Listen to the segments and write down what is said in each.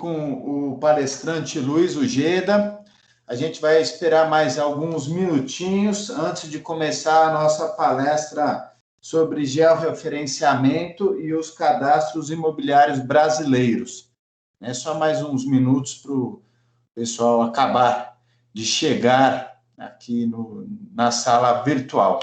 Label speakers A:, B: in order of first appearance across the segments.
A: com o palestrante Luiz Ujeda. A gente vai esperar mais alguns minutinhos antes de começar a nossa palestra sobre georreferenciamento e os cadastros imobiliários brasileiros. É só mais uns minutos para o pessoal acabar de chegar aqui na sala virtual.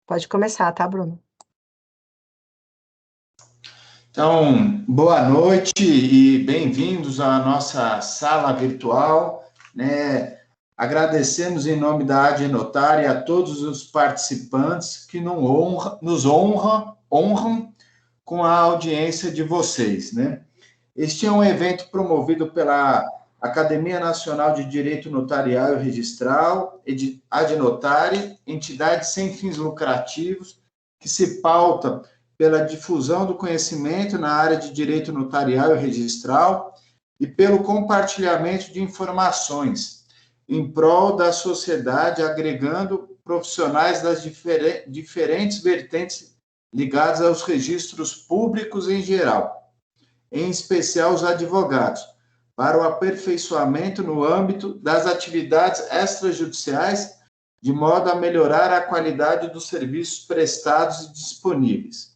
B: Pode começar, tá, Bruno?
A: Então, boa noite e bem-vindos à nossa sala virtual, né? Agradecemos em nome da AD Notária a todos os participantes que nos honram com a audiência de vocês, né? Este é um evento promovido pela Academia Nacional de Direito Notarial e Registral, AD Notária, entidade sem fins lucrativos, que se pauta pela difusão do conhecimento na área de direito notarial e registral e pelo compartilhamento de informações em prol da sociedade, agregando profissionais das diferentes vertentes ligadas aos registros públicos em geral, em especial os advogados, para o aperfeiçoamento no âmbito das atividades extrajudiciais, de modo a melhorar a qualidade dos serviços prestados e disponíveis.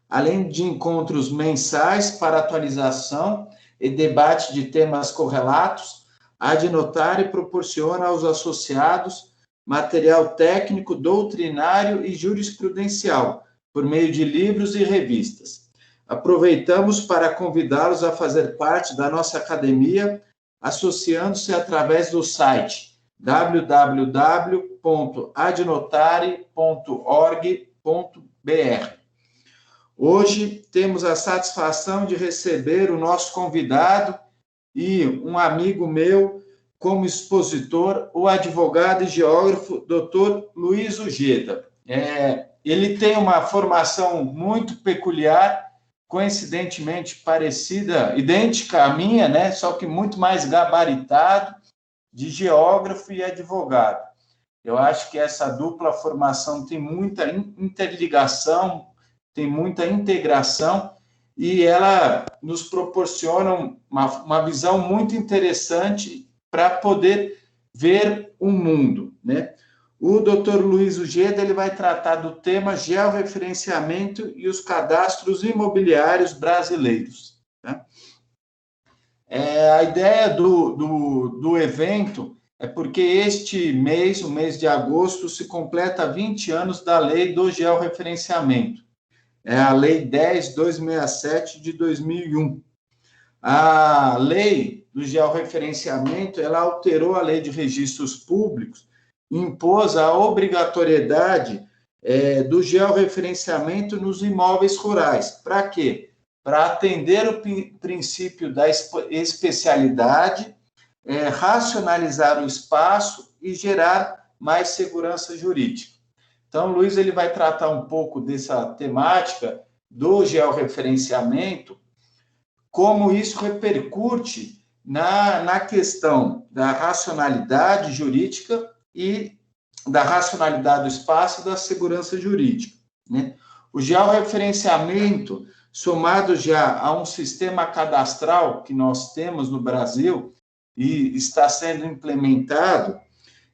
A: Além de encontros mensais para atualização e debate de temas correlatos, a AD Notária proporciona aos associados material técnico, doutrinário e jurisprudencial, por meio de livros e revistas. Aproveitamos para convidá-los a fazer parte da nossa academia, associando-se através do site www.adnotari.org.br. Hoje temos a satisfação de receber o nosso convidado e um amigo meu como expositor, o advogado e geógrafo Dr. Luiz Ujeda. Ele tem uma formação muito peculiar, coincidentemente parecida, idêntica à minha, né? Só que muito mais gabaritado, de geógrafo e advogado. Eu acho que essa dupla formação tem muita interligação, tem muita integração, e ela nos proporciona uma visão muito interessante para poder ver o mundo, né? O Dr. Luiz Ujeda, ele vai tratar do tema georreferenciamento e os cadastros imobiliários brasileiros, né? A ideia do evento é porque este mês, o mês de agosto, se completa 20 anos da lei do georreferenciamento. É a Lei 10.267 de 2001. A lei do georreferenciamento, ela alterou a lei de registros públicos e impôs a obrigatoriedade do georreferenciamento nos imóveis rurais. Para quê? Para atender o princípio da especialidade, racionalizar o espaço e gerar mais segurança jurídica. Então, o Luiz ele vai tratar um pouco dessa temática do georreferenciamento, como isso repercute na questão da racionalidade jurídica e da racionalidade do espaço e da segurança jurídica, né? O georreferenciamento, somado já a um sistema cadastral que nós temos no Brasil e está sendo implementado,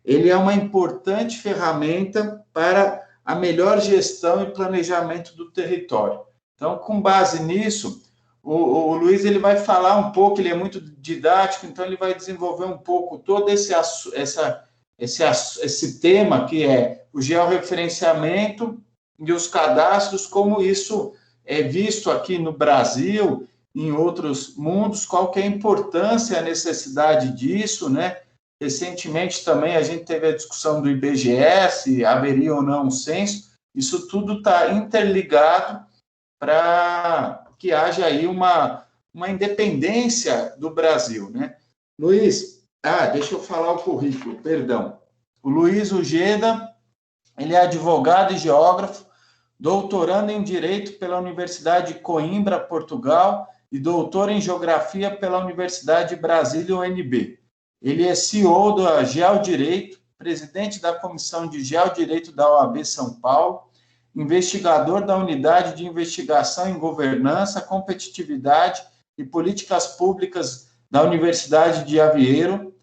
A: ele é uma importante ferramenta para a melhor gestão e planejamento do território. Então, com base nisso, o Luiz ele vai falar um pouco, ele é muito didático, então ele vai desenvolver um pouco todo esse tema que é o georreferenciamento e os cadastros, como isso é visto aqui no Brasil, em outros mundos, qual que é a importância, a necessidade disso, né? Recentemente também a gente teve a discussão do IBGE, se haveria ou não um censo. Isso tudo está interligado para que haja aí uma independência do Brasil, né? Luiz, deixa eu falar o currículo, perdão. O Luiz Ujeda, ele é advogado e geógrafo, doutorando em Direito pela Universidade de Coimbra, Portugal, e doutor em Geografia pela Universidade de Brasília, UNB. Ele é CEO da Geodireito, presidente da Comissão de Geodireito da OAB São Paulo, investigador da Unidade de Investigação em Governança, Competitividade e Políticas Públicas da Universidade de Aveiro,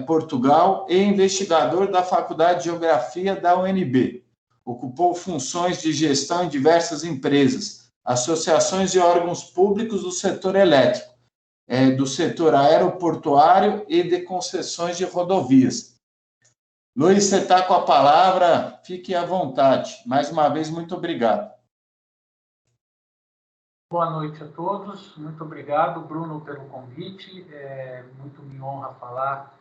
A: Portugal, e investigador da Faculdade de Geografia da UNB. Ocupou funções de gestão em diversas empresas, associações e órgãos públicos do setor elétrico, do setor aeroportuário e de concessões de rodovias. Luiz, você está com a palavra, fique à vontade. Mais uma vez, muito obrigado.
B: Boa noite a todos, muito obrigado, Bruno, pelo convite. Muito me honra falar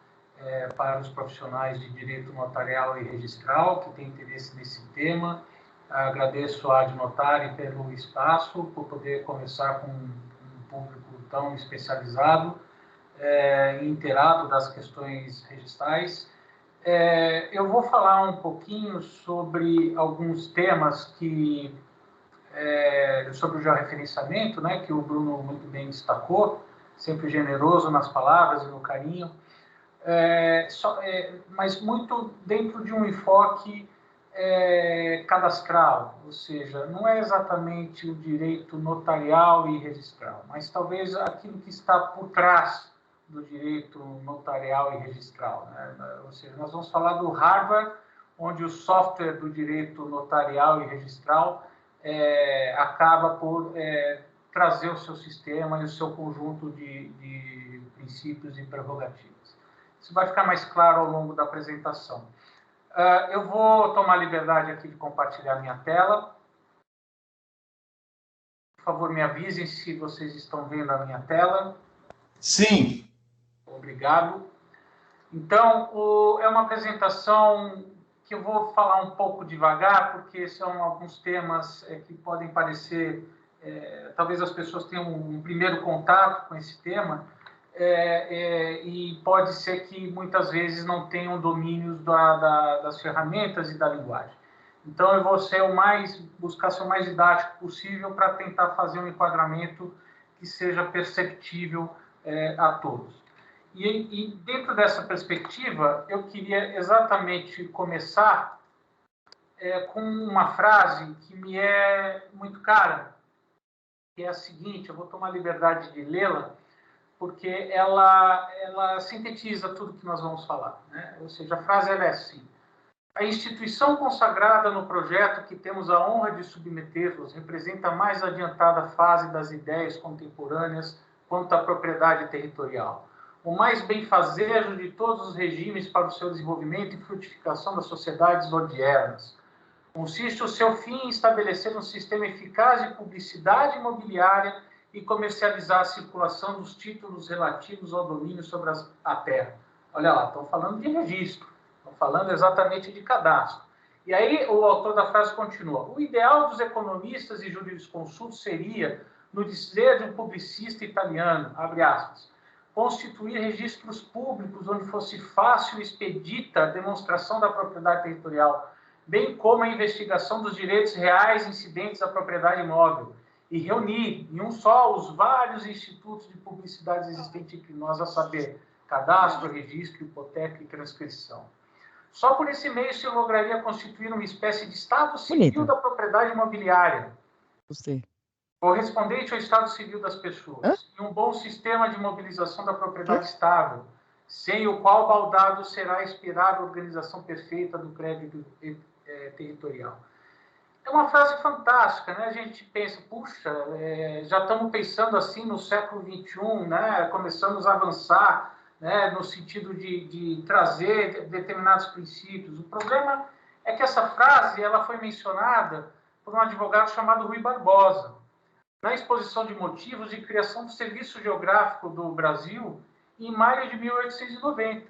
B: para os profissionais de direito notarial e registral que têm interesse nesse tema. Agradeço à Adnotare pelo espaço, por poder conversar com um público tão especializado e inteirado das questões registrais. Eu vou falar um pouquinho sobre alguns temas sobre o georreferenciamento, né, que o Bruno muito bem destacou, sempre generoso nas palavras e no carinho, mas muito dentro de um enfoque cadastral, ou seja, não é exatamente o direito notarial e registral, mas talvez aquilo que está por trás do direito notarial e registral, né? Ou seja, nós vamos falar do hardware, onde o software do direito notarial e registral acaba por trazer o seu sistema e o seu conjunto de princípios e prerrogativas. Isso vai ficar mais claro ao longo da apresentação. Eu vou tomar a liberdade aqui de compartilhar minha tela. Por favor, me avisem se vocês estão vendo a minha tela.
A: Sim.
B: Obrigado. Então, é uma apresentação que eu vou falar um pouco devagar, porque são alguns temas que podem parecer... talvez as pessoas tenham um primeiro contato com esse tema, e pode ser que muitas vezes não tenham domínios das ferramentas e da linguagem. Então, eu vou buscar ser o mais didático possível para tentar fazer um enquadramento que seja perceptível a todos. E dentro dessa perspectiva, eu queria exatamente começar com uma frase que me é muito cara, que é a seguinte, eu vou tomar a liberdade de lê-la, porque ela sintetiza tudo que nós vamos falar, né? Ou seja, a frase é assim: a instituição consagrada no projeto que temos a honra de submeter-vos representa a mais adiantada fase das ideias contemporâneas quanto à propriedade territorial, o mais benfazejo de todos os regimes para o seu desenvolvimento e frutificação das sociedades odiernas. Consiste o seu fim em estabelecer um sistema eficaz de publicidade imobiliária e comercializar a circulação dos títulos relativos ao domínio sobre a terra. Olha lá, estão falando de registro, estão falando exatamente de cadastro. E aí o autor da frase continua: o ideal dos economistas e jurisconsultos seria, no dizer de um publicista italiano, abre aspas, constituir registros públicos onde fosse fácil e expedita a demonstração da propriedade territorial, bem como a investigação dos direitos reais incidentes à propriedade imóvel, e reunir em um só os vários institutos de publicidade existentes entre nós, a saber, cadastro, registro, hipoteca e transcrição. Só por esse meio se lograria constituir uma espécie de estado civil da propriedade imobiliária, correspondente ao estado civil das pessoas, e um bom sistema de mobilização da propriedade estável, sem o qual baldado será esperar a organização perfeita do crédito territorial. É uma frase fantástica, né? A gente pensa, puxa, já estamos pensando assim no século XXI, né? Começamos a avançar, né? No sentido de trazer determinados princípios. O problema é que essa frase ela foi mencionada por um advogado chamado Rui Barbosa, na exposição de motivos de criação do Serviço Geográfico do Brasil, em maio de 1890.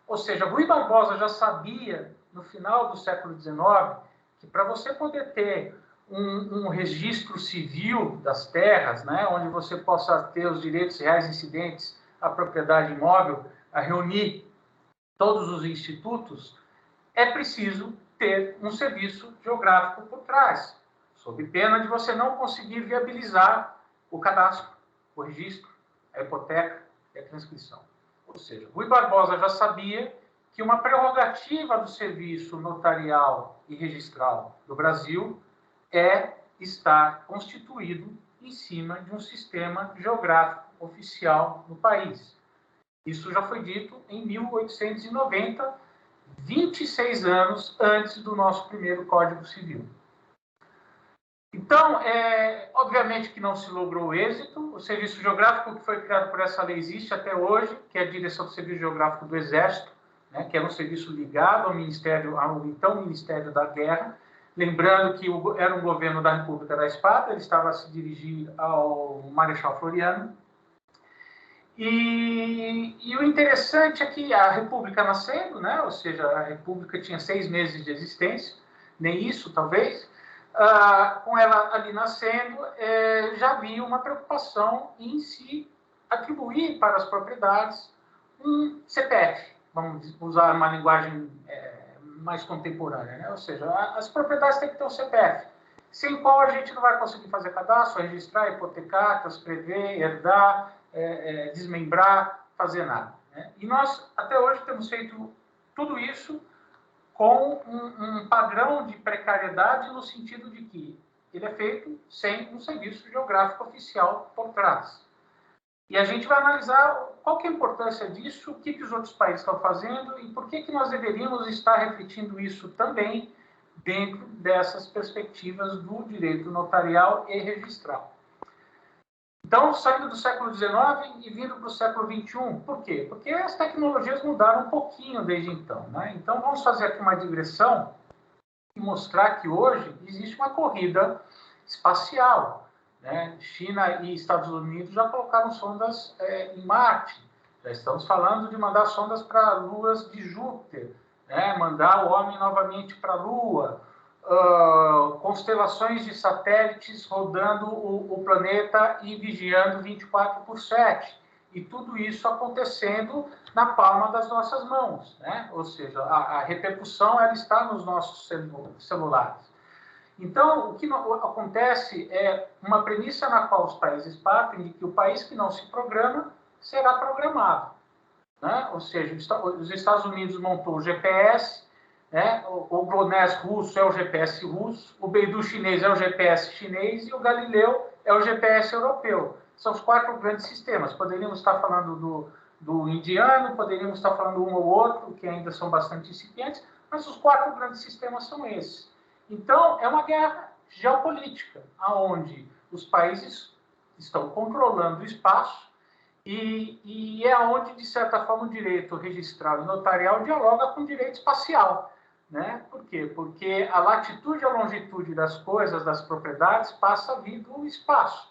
B: Ou seja, Rui Barbosa já sabia, no final do século XIX, que para você poder ter um registro civil das terras, né, onde você possa ter os direitos reais incidentes à propriedade imóvel, a reunir todos os institutos, é preciso ter um serviço geográfico por trás, sob pena de você não conseguir viabilizar o cadastro, o registro, a hipoteca e a transcrição. Ou seja, Rui Barbosa já sabia que uma prerrogativa do serviço notarial e registral do Brasil é estar constituído em cima de um sistema geográfico oficial no país. Isso já foi dito em 1890, 26 anos antes do nosso primeiro Código Civil. Então, obviamente que não se logrou êxito. O Serviço Geográfico que foi criado por essa lei existe até hoje, que é a Direção do Serviço Geográfico do Exército, né, que era um serviço ligado ao então Ministério da Guerra. Lembrando que era um governo da República da Espada, ele estava a se dirigir ao Marechal Floriano. E o interessante é que a República nascendo, né, ou seja, a República tinha 6 meses de existência, nem isso talvez, com ela ali nascendo, já havia uma preocupação em se atribuir para as propriedades um CPF, vamos usar uma linguagem mais contemporânea, né? Ou seja, as propriedades têm que ter um CPF, sem o qual a gente não vai conseguir fazer cadastro, registrar, hipotecar, transcrever, herdar, desmembrar, fazer nada, né? E nós, até hoje, temos feito tudo isso com um padrão de precariedade no sentido de que ele é feito sem um serviço geográfico oficial por trás. E a gente vai analisar qual que é a importância disso, o que os outros países estão fazendo e por que nós deveríamos estar refletindo isso também dentro dessas perspectivas do direito notarial e registral. Então, saindo do século XIX e vindo para o século XXI. Por quê? Porque as tecnologias mudaram um pouquinho desde então, né? Então, vamos fazer aqui uma digressão e mostrar que hoje existe uma corrida espacial, né? China e Estados Unidos já colocaram sondas em Marte. Já estamos falando de mandar sondas para luas de Júpiter, né? Mandar o homem novamente para a Lua. Constelações de satélites rodando o planeta e vigiando 24/7. E tudo isso acontecendo na palma das nossas mãos, né? Ou seja, a repercussão ela está nos nossos celulares. Então, o que acontece é uma premissa na qual os países partem de que o país que não se programa será programado, né? Ou seja, os Estados Unidos montou o GPS, né? O GLONASS russo é o GPS russo, o Beidou chinês é o GPS chinês e o Galileu é o GPS europeu. São os 4 grandes sistemas. Poderíamos estar falando do indiano, poderíamos estar falando um ou outro, que ainda são bastante incipientes, mas os 4 grandes sistemas são esses. Então, é uma guerra geopolítica, onde os países estão controlando o espaço e é onde, de certa forma, o direito registral e notarial dialoga com o direito espacial. Né? Por quê? Porque a latitude e a longitude das coisas, das propriedades, passa a vir do espaço.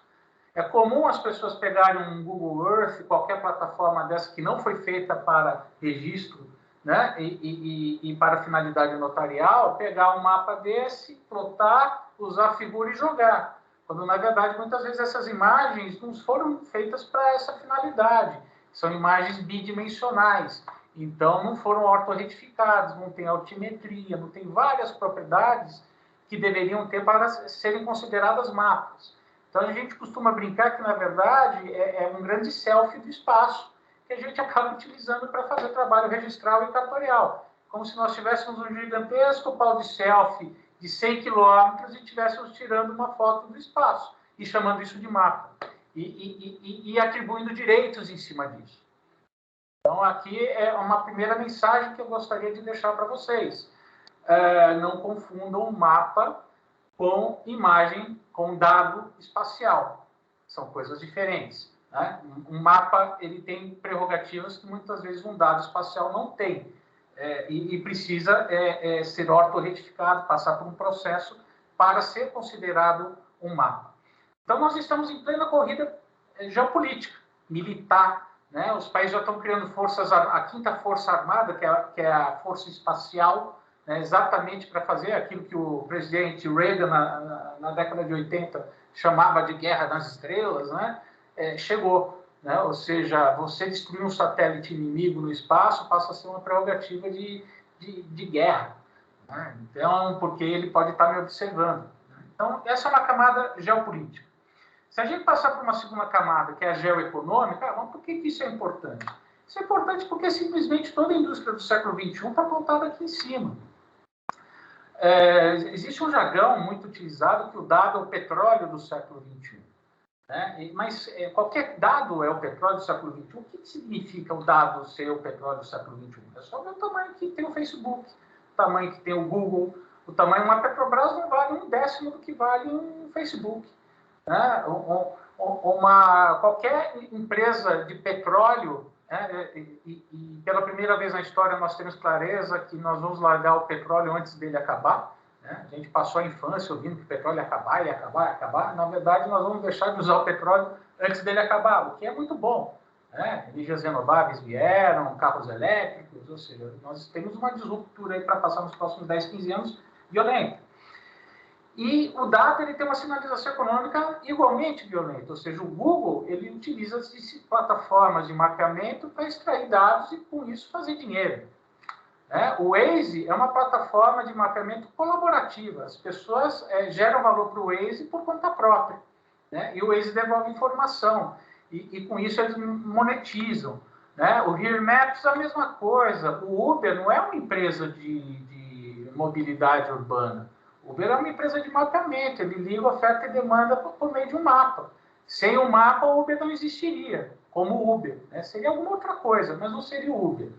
B: É comum as pessoas pegarem um Google Earth, qualquer plataforma dessa que não foi feita para registro, né? e para finalidade notarial, pegar um mapa desse, plotar, usar a figura e jogar. Quando, na verdade, muitas vezes essas imagens não foram feitas para essa finalidade. São imagens bidimensionais. Então, não foram ortorretificados, não tem altimetria, não tem várias propriedades que deveriam ter para serem consideradas mapas. Então, a gente costuma brincar que, na verdade, é um grande selfie do espaço que a gente acaba utilizando para fazer trabalho registral e cartorial. Como se nós tivéssemos um gigantesco pau de selfie de 100 quilômetros e estivéssemos tirando uma foto do espaço e chamando isso de mapa. E atribuindo direitos em cima disso. Então, aqui é uma primeira mensagem que eu gostaria de deixar para vocês. Não confundam um mapa com imagem, com dado espacial. São coisas diferentes. Né? Um mapa ele tem prerrogativas que muitas vezes um dado espacial não tem. E precisa ser ortorretificado, passar por um processo para ser considerado um mapa. Então, nós estamos em plena corrida geopolítica, militar. Né? Os países já estão criando forças, a quinta força armada, que é a força espacial, né? Exatamente para fazer aquilo que o presidente Reagan, na década de 80, chamava de guerra nas estrelas, né? Chegou. Né? Ou seja, você destruir um satélite inimigo no espaço passa a ser uma prerrogativa de guerra. Né? Então, porque ele pode estar me observando. Então, essa é uma camada geopolítica. Se a gente passar por uma segunda camada, que é a geoeconômica, por que isso é importante? Isso é importante porque simplesmente toda a indústria do século XXI está apontada aqui em cima. Existe um jargão muito utilizado que o dado é o petróleo do século XXI. Né? Mas qualquer dado é o petróleo do século XXI. O que significa o dado ser o petróleo do século XXI? É só ver o tamanho que tem o Facebook, o tamanho que tem o Google, o tamanho. Uma Petrobras não vale 1/10 do que vale um Facebook. Né? Qualquer empresa de petróleo, né? E pela primeira vez na história nós temos clareza que nós vamos largar o petróleo antes dele acabar. Né? A gente passou a infância ouvindo que o petróleo ia acabar, ia acabar, ia acabar. Na verdade, nós vamos deixar de usar o petróleo antes dele acabar, o que é muito bom. Né? Energias renováveis vieram, carros elétricos, ou seja, nós temos uma disruptura aí para passar nos próximos 10, 15 anos violenta. E o dado ele tem uma sinalização econômica igualmente violenta, ou seja, o Google ele utiliza plataformas de mapeamento para extrair dados e, com isso, fazer dinheiro. O Waze é uma plataforma de mapeamento colaborativa. As pessoas geram valor para o Waze por conta própria. Né? E o Waze devolve informação. E com isso eles monetizam. Né? O Here Maps é a mesma coisa. O Uber não é uma empresa de mobilidade urbana. O Uber é uma empresa de mapeamento. Ele liga oferta e demanda por meio de um mapa. Sem o mapa, o Uber não existiria, como o Uber. Né? Seria alguma outra coisa, mas não seria o Uber.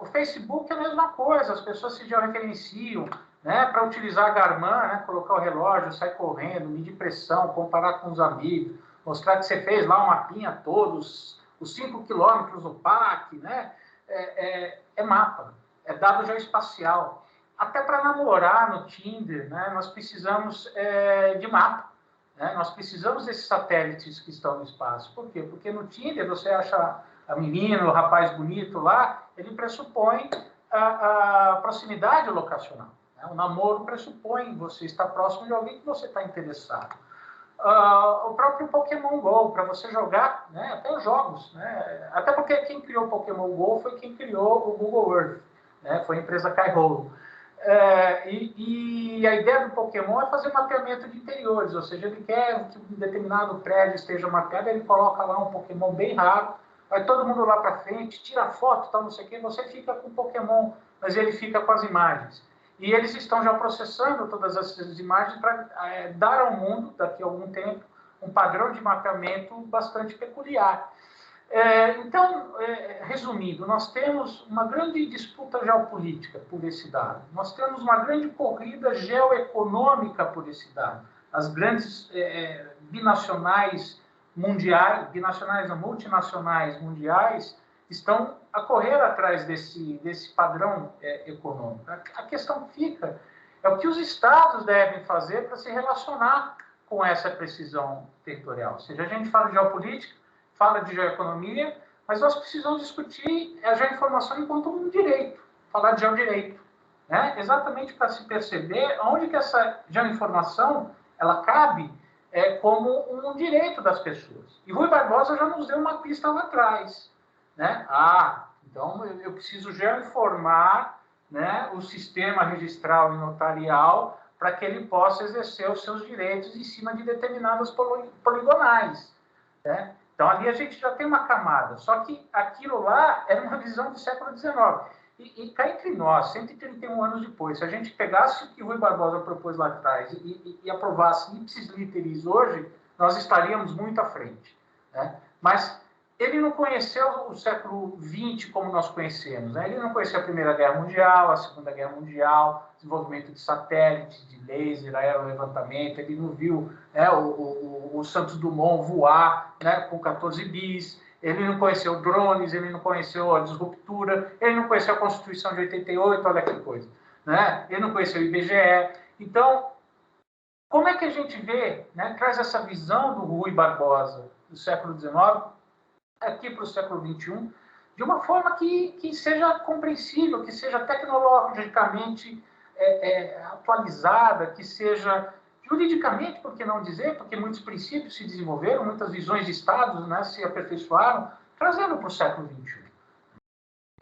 B: O Facebook é a mesma coisa, as pessoas se georreferenciam, né, para utilizar a Garmin, né, colocar o relógio, sair correndo, medir pressão, comparar com os amigos, mostrar que você fez lá um mapinha todos, os 5 quilômetros no parque, né, é mapa, é dado geoespacial. Até para namorar no Tinder, né, nós precisamos de mapa, né, nós precisamos desses satélites que estão no espaço. Por quê? Porque no Tinder você acha a menina, o rapaz bonito lá, ele pressupõe a proximidade locacional. Né? O namoro pressupõe você estar próximo de alguém que você está interessado. O próprio Pokémon GO, para você jogar, né? Até os jogos. Né? Até porque quem criou o Pokémon GO foi quem criou o Google Earth. Né? Foi a empresa Kairouo. E a ideia do Pokémon é fazer mapeamento de interiores, ou seja, ele quer que um determinado prédio esteja mapeado, ele coloca lá um Pokémon bem raro, vai todo mundo lá para frente, tira foto, tal, não sei o quê, você fica com o Pokémon, mas ele fica com as imagens. E eles estão já processando todas essas imagens para dar ao mundo, daqui a algum tempo, um padrão de mapeamento bastante peculiar. Então, resumindo, nós temos uma grande disputa geopolítica por esse dado. Nós temos uma grande corrida geoeconômica por esse dado. As grandes binacionais mundiais, multinacionais mundiais, estão a correr atrás desse padrão econômico. A questão que fica é o que os estados devem fazer para se relacionar com essa precisão territorial. Ou seja, a gente fala de geopolítica, fala de geoeconomia, mas nós precisamos discutir a geoinformação enquanto um direito, falar de geodireito, né? Exatamente para se perceber onde que essa geoinformação ela cabe como um direito das pessoas. E Rui Barbosa já nos deu uma pista lá atrás. Né? Então, eu preciso geoinformar, né, o sistema registral e notarial para que ele possa exercer os seus direitos em cima de determinadas poligonais, né? Então, ali a gente já tem uma camada. Só que aquilo lá era uma visão do século XIX. E cá entre nós, 131 anos depois, se a gente pegasse o que Rui Barbosa propôs lá atrás e aprovasse ipsis literis hoje, nós estaríamos muito à frente, né? Mas ele não conheceu o século XX como nós conhecemos, né? Ele não conheceu a Primeira Guerra Mundial, a Segunda Guerra Mundial, desenvolvimento de satélites, de laser, aerolevantamento. Ele não viu, né, o Santos Dumont voar, né, com 14 bis. Ele não conheceu drones, ele não conheceu a disruptura, ele não conheceu a Constituição de 88, olha que coisa, né? Ele não conheceu o IBGE. Então, como é que a gente vê, né, traz essa visão do Rui Barbosa do século XIX aqui para o século XXI, de uma forma que seja compreensível, que seja tecnologicamente atualizada, que seja juridicamente, por que não dizer, porque muitos princípios se desenvolveram, muitas visões de Estados, né, se aperfeiçoaram, trazendo para o século XXI.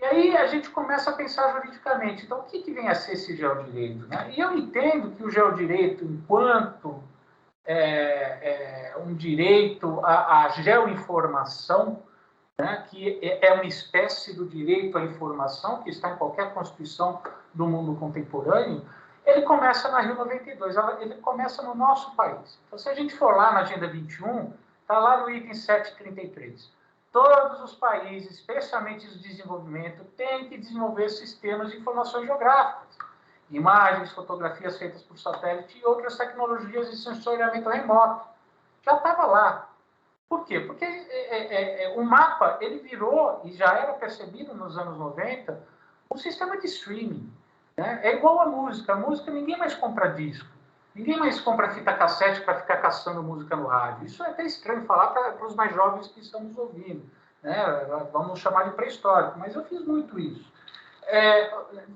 B: E aí a gente começa a pensar juridicamente. Então, o que vem a ser esse geodireito, né? E eu entendo que o geodireito, enquanto um direito à geoinformação, né, que é uma espécie do direito à informação que está em qualquer Constituição do mundo contemporâneo, ele começa na Rio 92, ele começa no nosso país. Então, se a gente for lá na Agenda 21, está lá no item 733. Todos os países, especialmente os de desenvolvimento, têm que desenvolver sistemas de informações geográficas, imagens, fotografias feitas por satélite e outras tecnologias de sensoriamento remoto. Já estava lá. Por quê? Porque o mapa ele virou, e já era percebido nos anos 90, um sistema de streaming. Né? É igual a música. A música ninguém mais compra disco. Ninguém mais compra fita cassete para ficar caçando música no rádio. Isso é até estranho falar para os mais jovens que estão nos ouvindo. Né? Vamos chamar de pré-histórico, mas eu fiz muito isso.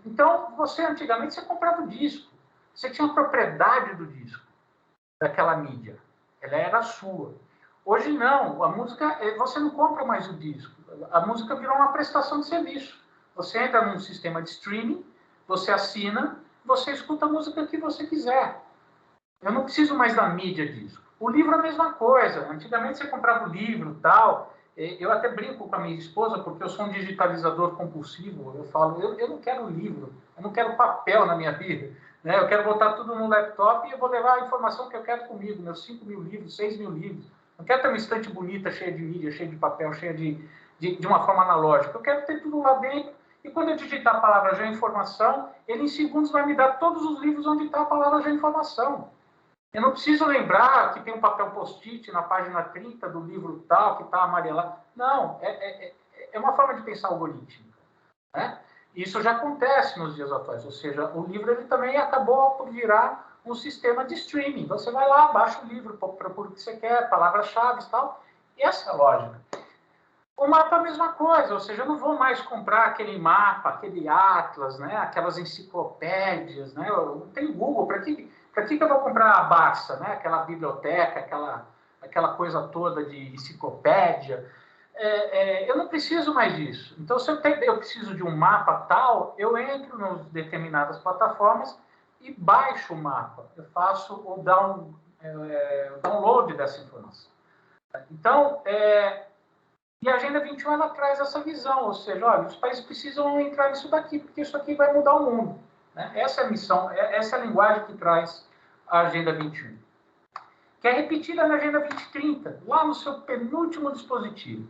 B: Então, antigamente, você comprava o disco. Você tinha a propriedade do disco, daquela mídia. Ela era sua. Hoje não, a música, você não compra mais o disco. A música virou uma prestação de serviço. Você entra num sistema de streaming, você assina, você escuta a música que você quiser. Eu não preciso mais da mídia disco. O livro é a mesma coisa. Antigamente você comprava o livro e tal. Eu até brinco com a minha esposa, porque eu sou um digitalizador compulsivo. Eu falo, eu não quero livro, eu não quero papel na minha vida. Né? Eu quero botar tudo no laptop e eu vou levar a informação que eu quero comigo, meus 5.000 livros, 6.000 livros. Não quero ter uma estante bonita, cheia de mídia, cheia de papel, cheia de uma forma analógica. Eu quero ter tudo lá dentro. E quando eu digitar a palavra geoinformação, ele em segundos vai me dar todos os livros onde está a palavra geoinformação. Eu não preciso lembrar que tem um papel post-it na página 30 do livro tal, que está amarelado. Não, é uma forma de pensar algorítmica. Né? Isso já acontece nos dias atuais. Ou seja, o livro ele também acabou por virar um sistema de streaming. Você vai lá, baixa o livro, procura o que você quer, palavras-chave e tal. E essa é a lógica. O mapa é a mesma coisa, ou seja, eu não vou mais comprar aquele mapa, aquele atlas, né? Aquelas enciclopédias. Né? Eu tenho Google, para que eu vou comprar a Barça, né? Aquela biblioteca, aquela coisa toda de enciclopédia? Eu não preciso mais disso. Então, se eu preciso de um mapa tal, eu entro em determinadas plataformas e baixo o mapa. Eu faço o download dessa informação. Então, e a Agenda 21 ela traz essa visão, ou seja, olha, os países precisam entrar nisso daqui, porque isso aqui vai mudar o mundo. Né? Essa é a missão, essa é a linguagem que traz a Agenda 21. Que é repetida na Agenda 2030, lá no seu penúltimo dispositivo,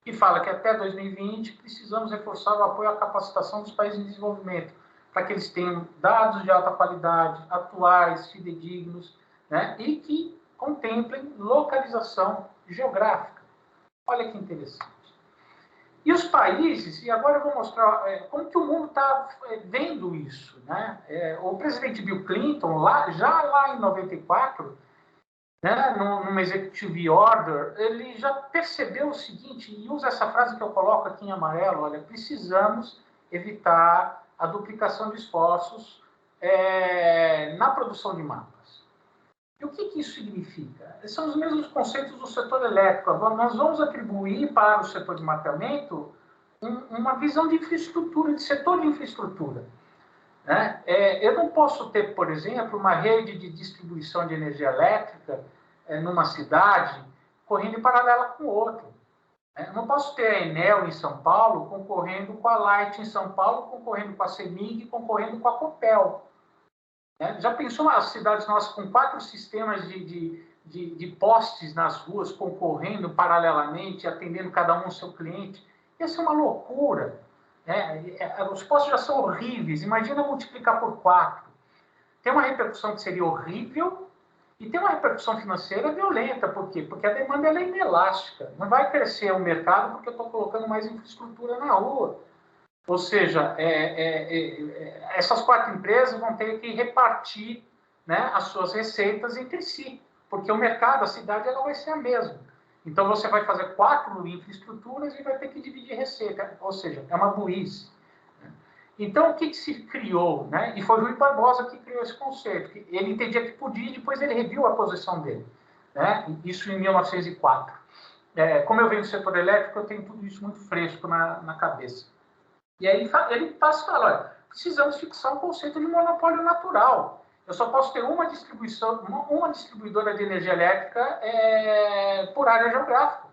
B: que fala que até 2020 precisamos reforçar o apoio à capacitação dos países em desenvolvimento, para que eles tenham dados de alta qualidade, atuais, fidedignos, né? E que contemplem localização geográfica. Olha que interessante. E os países, e agora eu vou mostrar como que o mundo está vendo isso. Né? O presidente Bill Clinton, já lá em 94, né, numa Executive Order, ele já percebeu o seguinte, e usa essa frase que eu coloco aqui em amarelo, olha, precisamos evitar a duplicação de esforços na produção de mapas. E o que isso significa? São os mesmos conceitos do setor elétrico. Nós vamos atribuir para o setor de mapeamento uma visão de infraestrutura, de setor de infraestrutura. Né? Eu não posso ter, por exemplo, uma rede de distribuição de energia elétrica numa cidade correndo em paralela com outra. Eu não posso ter a Enel em São Paulo concorrendo com a Light em São Paulo, concorrendo com a CEMIG, concorrendo com a Copel. Já pensou as cidades nossas com 4 sistemas de postes nas ruas concorrendo paralelamente, atendendo cada um o seu cliente? Ia ser uma loucura. Os postos já são horríveis, imagina multiplicar por 4. Tem uma repercussão que seria horrível e tem uma repercussão financeira violenta. Por quê? Porque a demanda ela é inelástica. Não vai crescer o mercado porque eu estou colocando mais infraestrutura na rua. Ou seja, essas 4 empresas vão ter que repartir, né, as suas receitas entre si, porque o mercado, a cidade, ela vai ser a mesma. Então, você vai fazer 4 infraestruturas e vai ter que dividir receita, ou seja, é uma burrice. Então, o que se criou? Né? E foi o Rui Barbosa que criou esse conceito. Que ele entendia que podia, e depois ele reviu a posição dele. Né? Isso em 1904. Como eu venho do setor elétrico, eu tenho tudo isso muito fresco na cabeça. E aí ele passa e fala, olha, precisamos fixar um conceito de monopólio natural. Eu só posso ter uma distribuidora de energia elétrica por área geográfica,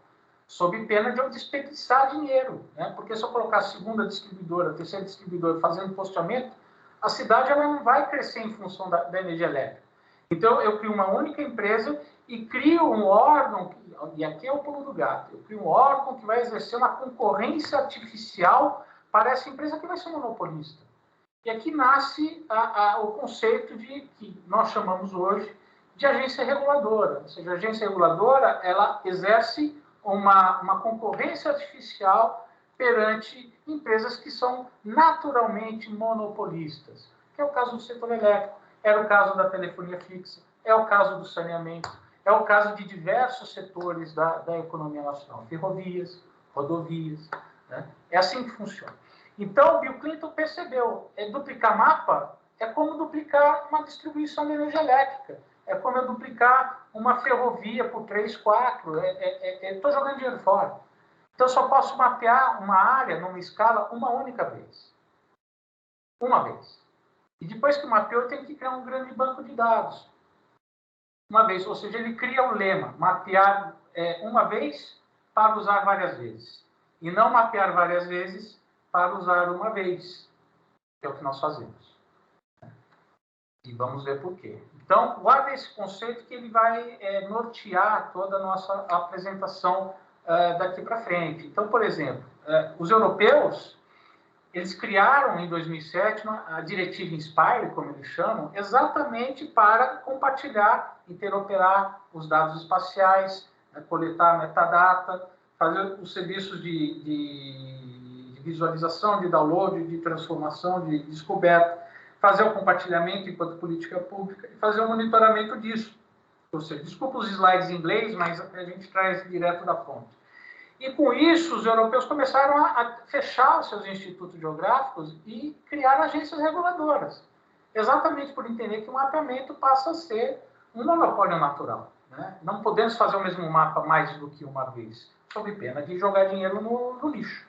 B: sob pena de eu desperdiçar dinheiro. Né? Porque se eu colocar a segunda distribuidora, a terceira distribuidora fazendo posteamento, a cidade ela não vai crescer em função da energia elétrica. Então, eu crio uma única empresa e crio um órgão, e aqui é o pulo do gato, eu crio um órgão que vai exercer uma concorrência artificial para essa empresa que vai ser monopolista. E aqui nasce o conceito que nós chamamos hoje de agência reguladora. Ou seja, a agência reguladora ela exerce uma concorrência artificial perante empresas que são naturalmente monopolistas, que é o caso do setor elétrico, é o caso da telefonia fixa, é o caso do saneamento, é o caso de diversos setores da economia nacional, ferrovias, rodovias. Né? É assim que funciona. Então, o Bill Clinton percebeu, duplicar mapa é como duplicar uma distribuição de energia elétrica, é como eu duplicar uma ferrovia por 3, 4, estou jogando dinheiro fora. Então, eu só posso mapear uma área, numa escala, uma única vez. Uma vez. E depois que mapeou, eu tenho que criar um grande banco de dados. Uma vez, ou seja, ele cria o lema, mapear uma vez para usar várias vezes. E não mapear várias vezes para usar uma vez, que é o que nós fazemos. E vamos ver por quê. Então, guarda esse conceito que ele vai nortear toda a nossa apresentação daqui para frente. Então, por exemplo, os europeus, eles criaram em 2007 a diretiva INSPIRE, como eles chamam, exatamente para compartilhar, interoperar os dados espaciais, coletar metadata, fazer os serviços de visualização, de download, de transformação, de descoberta, fazer o compartilhamento enquanto política pública e fazer o monitoramento disso. Ou seja, desculpa os slides em inglês, mas a gente traz direto da fonte. E com isso, os europeus começaram a fechar os seus institutos geográficos e criar agências reguladoras, exatamente por entender que o mapeamento passa a ser um monopólio natural. Né? Não podemos fazer o mesmo mapa mais do que uma vez, sob pena de jogar dinheiro no lixo.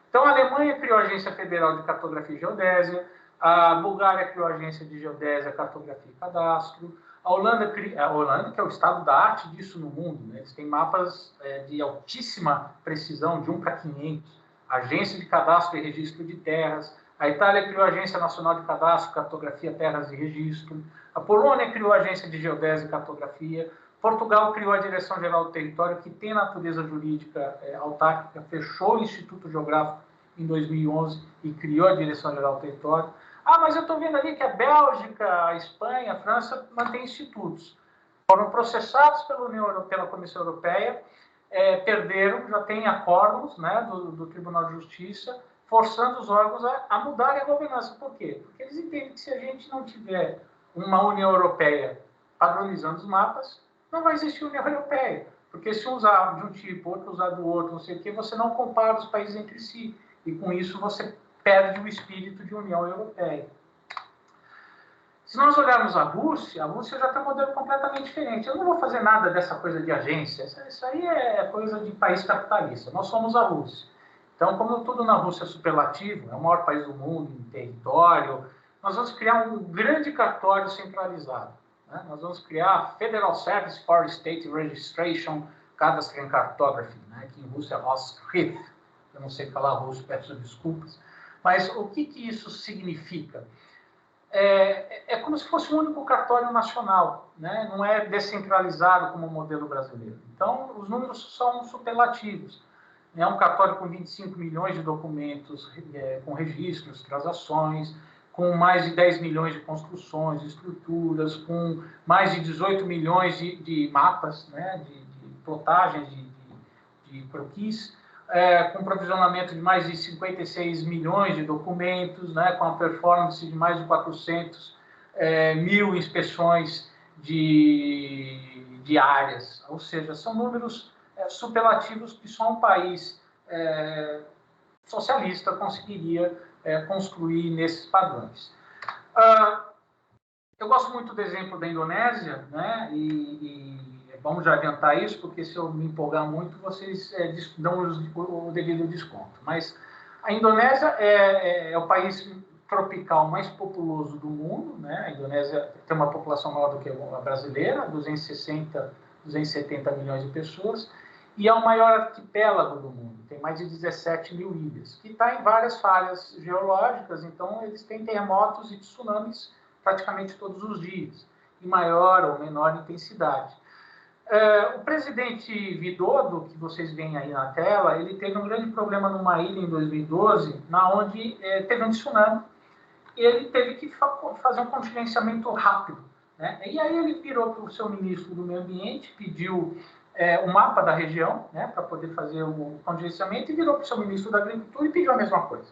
B: Então, a Alemanha criou a Agência Federal de Cartografia e Geodésia, a Bulgária criou a Agência de Geodésia, Cartografia e Cadastro, a Holanda, que é o estado da arte disso no mundo, né? Eles têm mapas de altíssima precisão, de 1 para 500, Agência de Cadastro e Registro de Terras, a Itália criou a Agência Nacional de Cadastro, Cartografia, Terras e Registro, a Polônia criou a Agência de Geodésia e Cartografia, Portugal criou a Direção-Geral do Território, que tem natureza jurídica autárquica, fechou o Instituto Geográfico em 2011 e criou a Direção-Geral do Território. Ah, mas eu estou vendo ali que a Bélgica, a Espanha, a França mantêm institutos. Foram processados pela Comissão Europeia, perderam, já tem acordos, né, do Tribunal de Justiça, forçando os órgãos a mudarem a governança. Por quê? Porque eles entendem que se a gente não tiver uma União Europeia padronizando os mapas, não vai existir União Europeia. Porque se um usar de um tipo, outro usar do outro, não sei o quê, você não compara os países entre si. E com isso você perde o espírito de União Europeia. Se nós olharmos a Rússia já tem um modelo completamente diferente. Eu não vou fazer nada dessa coisa de agência. Isso aí é coisa de país capitalista. Nós somos a Rússia. Então, como tudo na Rússia é superlativo, é o maior país do mundo em território, nós vamos criar um grande cartório centralizado. Né? Nós vamos criar Federal Service for State Registration Cadastro Cartography, né? Que em russo é Roskriv. Eu não sei falar russo, peço desculpas. Mas o que isso significa? É como se fosse um único cartório nacional, né? Não é descentralizado como o modelo brasileiro. Então, os números são superlativos. É um cartório com 25 milhões de documentos, com registros, transações, com mais de 10 milhões de construções, estruturas, com mais de 18 milhões de mapas, né? de plotagens, de croquis, com provisionamento de mais de 56 milhões de documentos, né, com a performance de mais de 400 mil inspeções diárias. Ou seja, são números superlativos que só um país socialista conseguiria construir nesses padrões. Eu gosto muito do exemplo da Indonésia, né, e vamos já adiantar isso, porque se eu me empolgar muito, vocês dão o devido desconto. Mas a Indonésia é o país tropical mais populoso do mundo, né? A Indonésia tem uma população maior do que a brasileira, 270 milhões de pessoas, e é o maior arquipélago do mundo, tem mais de 17 mil ilhas, que está em várias falhas geológicas, então eles têm terremotos e tsunamis praticamente todos os dias, em maior ou menor intensidade. O presidente Widodo, que vocês veem aí na tela, ele teve um grande problema numa ilha em 2012, onde teve um tsunami, e ele teve que fazer um contingenciamento rápido. Né? E aí ele virou para o seu ministro do Meio Ambiente, pediu o mapa da região, né, para poder fazer o contingenciamento, e virou para o seu ministro da Agricultura e pediu a mesma coisa.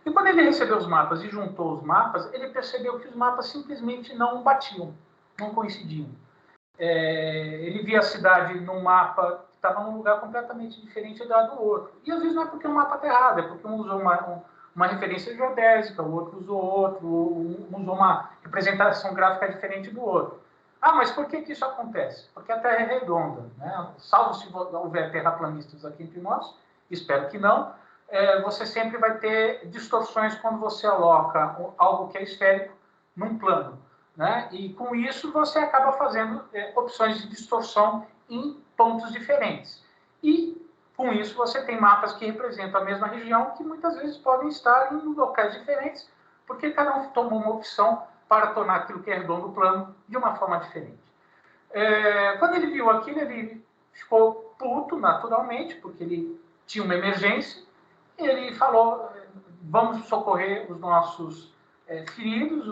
B: E quando ele recebeu os mapas e juntou os mapas, ele percebeu que os mapas simplesmente não batiam, não coincidiam. Ele via a cidade num mapa que estava num lugar completamente diferente do outro. E às vezes não é porque o mapa está errado, é porque um usou uma referência geodésica, o outro usou outro, um usou uma representação gráfica diferente do outro. Ah, mas por que isso acontece? Porque a Terra é redonda, né? Salvo se houver terraplanistas aqui entre nós, espero que não, você sempre vai ter distorções quando você aloca algo que é esférico num plano. Né? E com isso você acaba fazendo opções de distorção em pontos diferentes. E com isso você tem mapas que representam a mesma região que muitas vezes podem estar em locais diferentes, porque cada um tomou uma opção para tornar aquilo que é redondo plano de uma forma diferente. Quando ele viu aquilo, ele ficou puto, naturalmente, porque ele tinha uma emergência, e ele falou, vamos socorrer os nossos feridos,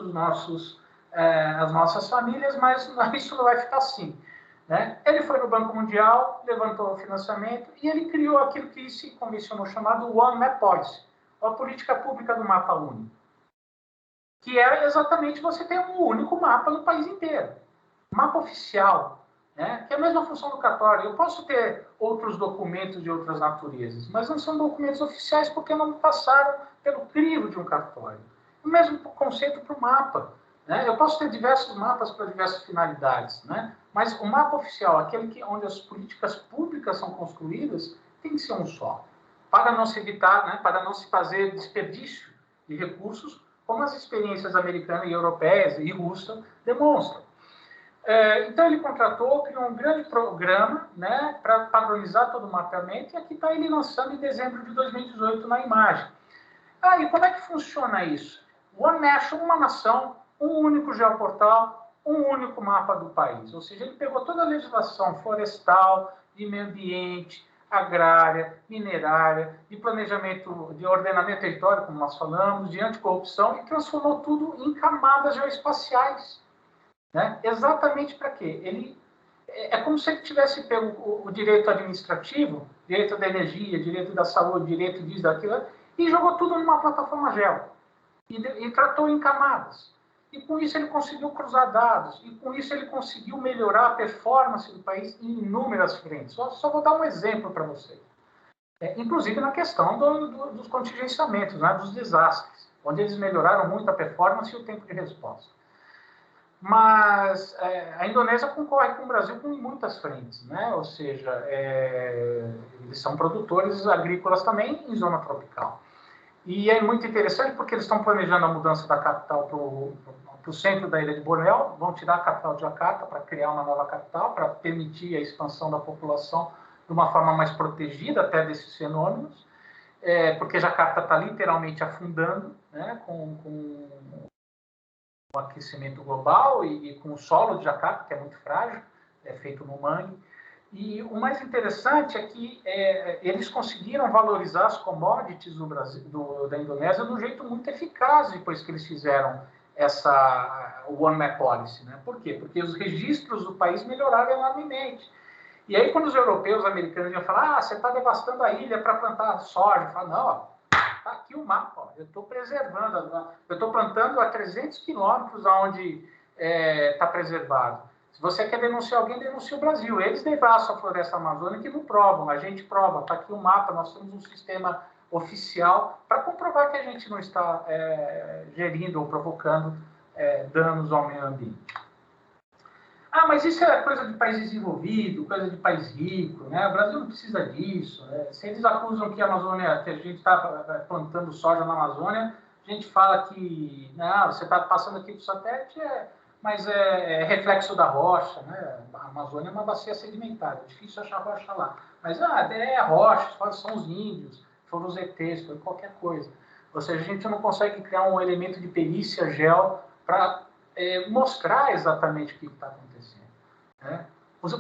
B: as nossas famílias, mas isso não vai ficar assim. Né? Ele foi no Banco Mundial, levantou o financiamento e ele criou aquilo que se convencionou chamado One Map Policy, a política pública do mapa único, que é exatamente você ter um único mapa no país inteiro. Mapa oficial, né? Que é a mesma função do cartório. Eu posso ter outros documentos de outras naturezas, mas não são documentos oficiais porque não passaram pelo crivo de um cartório. O mesmo conceito para o mapa. Né? Eu posso ter diversos mapas para diversas finalidades, né? Mas o mapa oficial, aquele onde as políticas públicas são construídas, tem que ser um só, para não se evitar, né? Para não se fazer desperdício de recursos, como as experiências americanas e europeias e russa demonstram. Então ele contratou, criou um grande programa, né, para padronizar todo o mapeamento, e aqui está ele lançando em dezembro de 2018 na imagem. E como é que funciona isso? One Nation, uma nação, um único geoportal, um único mapa do país. Ou seja, ele pegou toda a legislação florestal, de meio ambiente, agrária, minerária, de planejamento, de ordenamento território, como nós falamos, de anticorrupção, e transformou tudo em camadas geoespaciais. Né? Exatamente para quê? É como se ele tivesse pego o direito administrativo, direito da energia, direito da saúde, direito disso, daquilo, e jogou tudo numa plataforma geo. E tratou em camadas. E com isso ele conseguiu cruzar dados. E com isso ele conseguiu melhorar a performance do país em inúmeras frentes. Só vou dar um exemplo para vocês. Inclusive na questão dos contingenciamentos, né, dos desastres, onde eles melhoraram muito a performance e o tempo de resposta. Mas a Indonésia concorre com o Brasil em muitas frentes, né? Ou seja, eles são produtores agrícolas também em zona tropical. E é muito interessante porque eles estão planejando a mudança da capital para o centro da ilha de Bornéu, vão tirar a capital de Jakarta para criar uma nova capital, para permitir a expansão da população de uma forma mais protegida até desses fenômenos, porque Jakarta está literalmente afundando, né, com o aquecimento global e com o solo de Jakarta, que é muito frágil, é feito no mangue. E o mais interessante é que eles conseguiram valorizar as commodities do Brasil, da Indonésia de um jeito muito eficaz depois que eles fizeram o One Map Policy. Né? Por quê? Porque os registros do país melhoraram enormemente. E aí, quando os europeus, americanos iam falar, você está devastando a ilha para plantar soja, eu falo, não, está aqui o mapa, ó, eu estou preservando, eu estou plantando a 300 quilômetros onde está preservado. Se você quer denunciar alguém, denuncia o Brasil. Eles devastam a floresta amazônica e não provam, a gente prova. Está aqui o mapa, nós temos um sistema oficial para comprovar que a gente não está gerindo ou provocando danos ao meio ambiente. Ah, mas isso é coisa de país desenvolvido, coisa de país rico, né? O Brasil não precisa disso. Né? Se eles acusam que a gente está plantando soja na Amazônia, a gente fala que não, você está passando aqui do satélite, mas é reflexo da rocha, né? A Amazônia é uma bacia sedimentar, é difícil achar rocha lá. Mas rocha, são os índios, foram os ETs, foi qualquer coisa. Ou seja, a gente não consegue criar um elemento de perícia geo para mostrar exatamente o que está acontecendo. Né?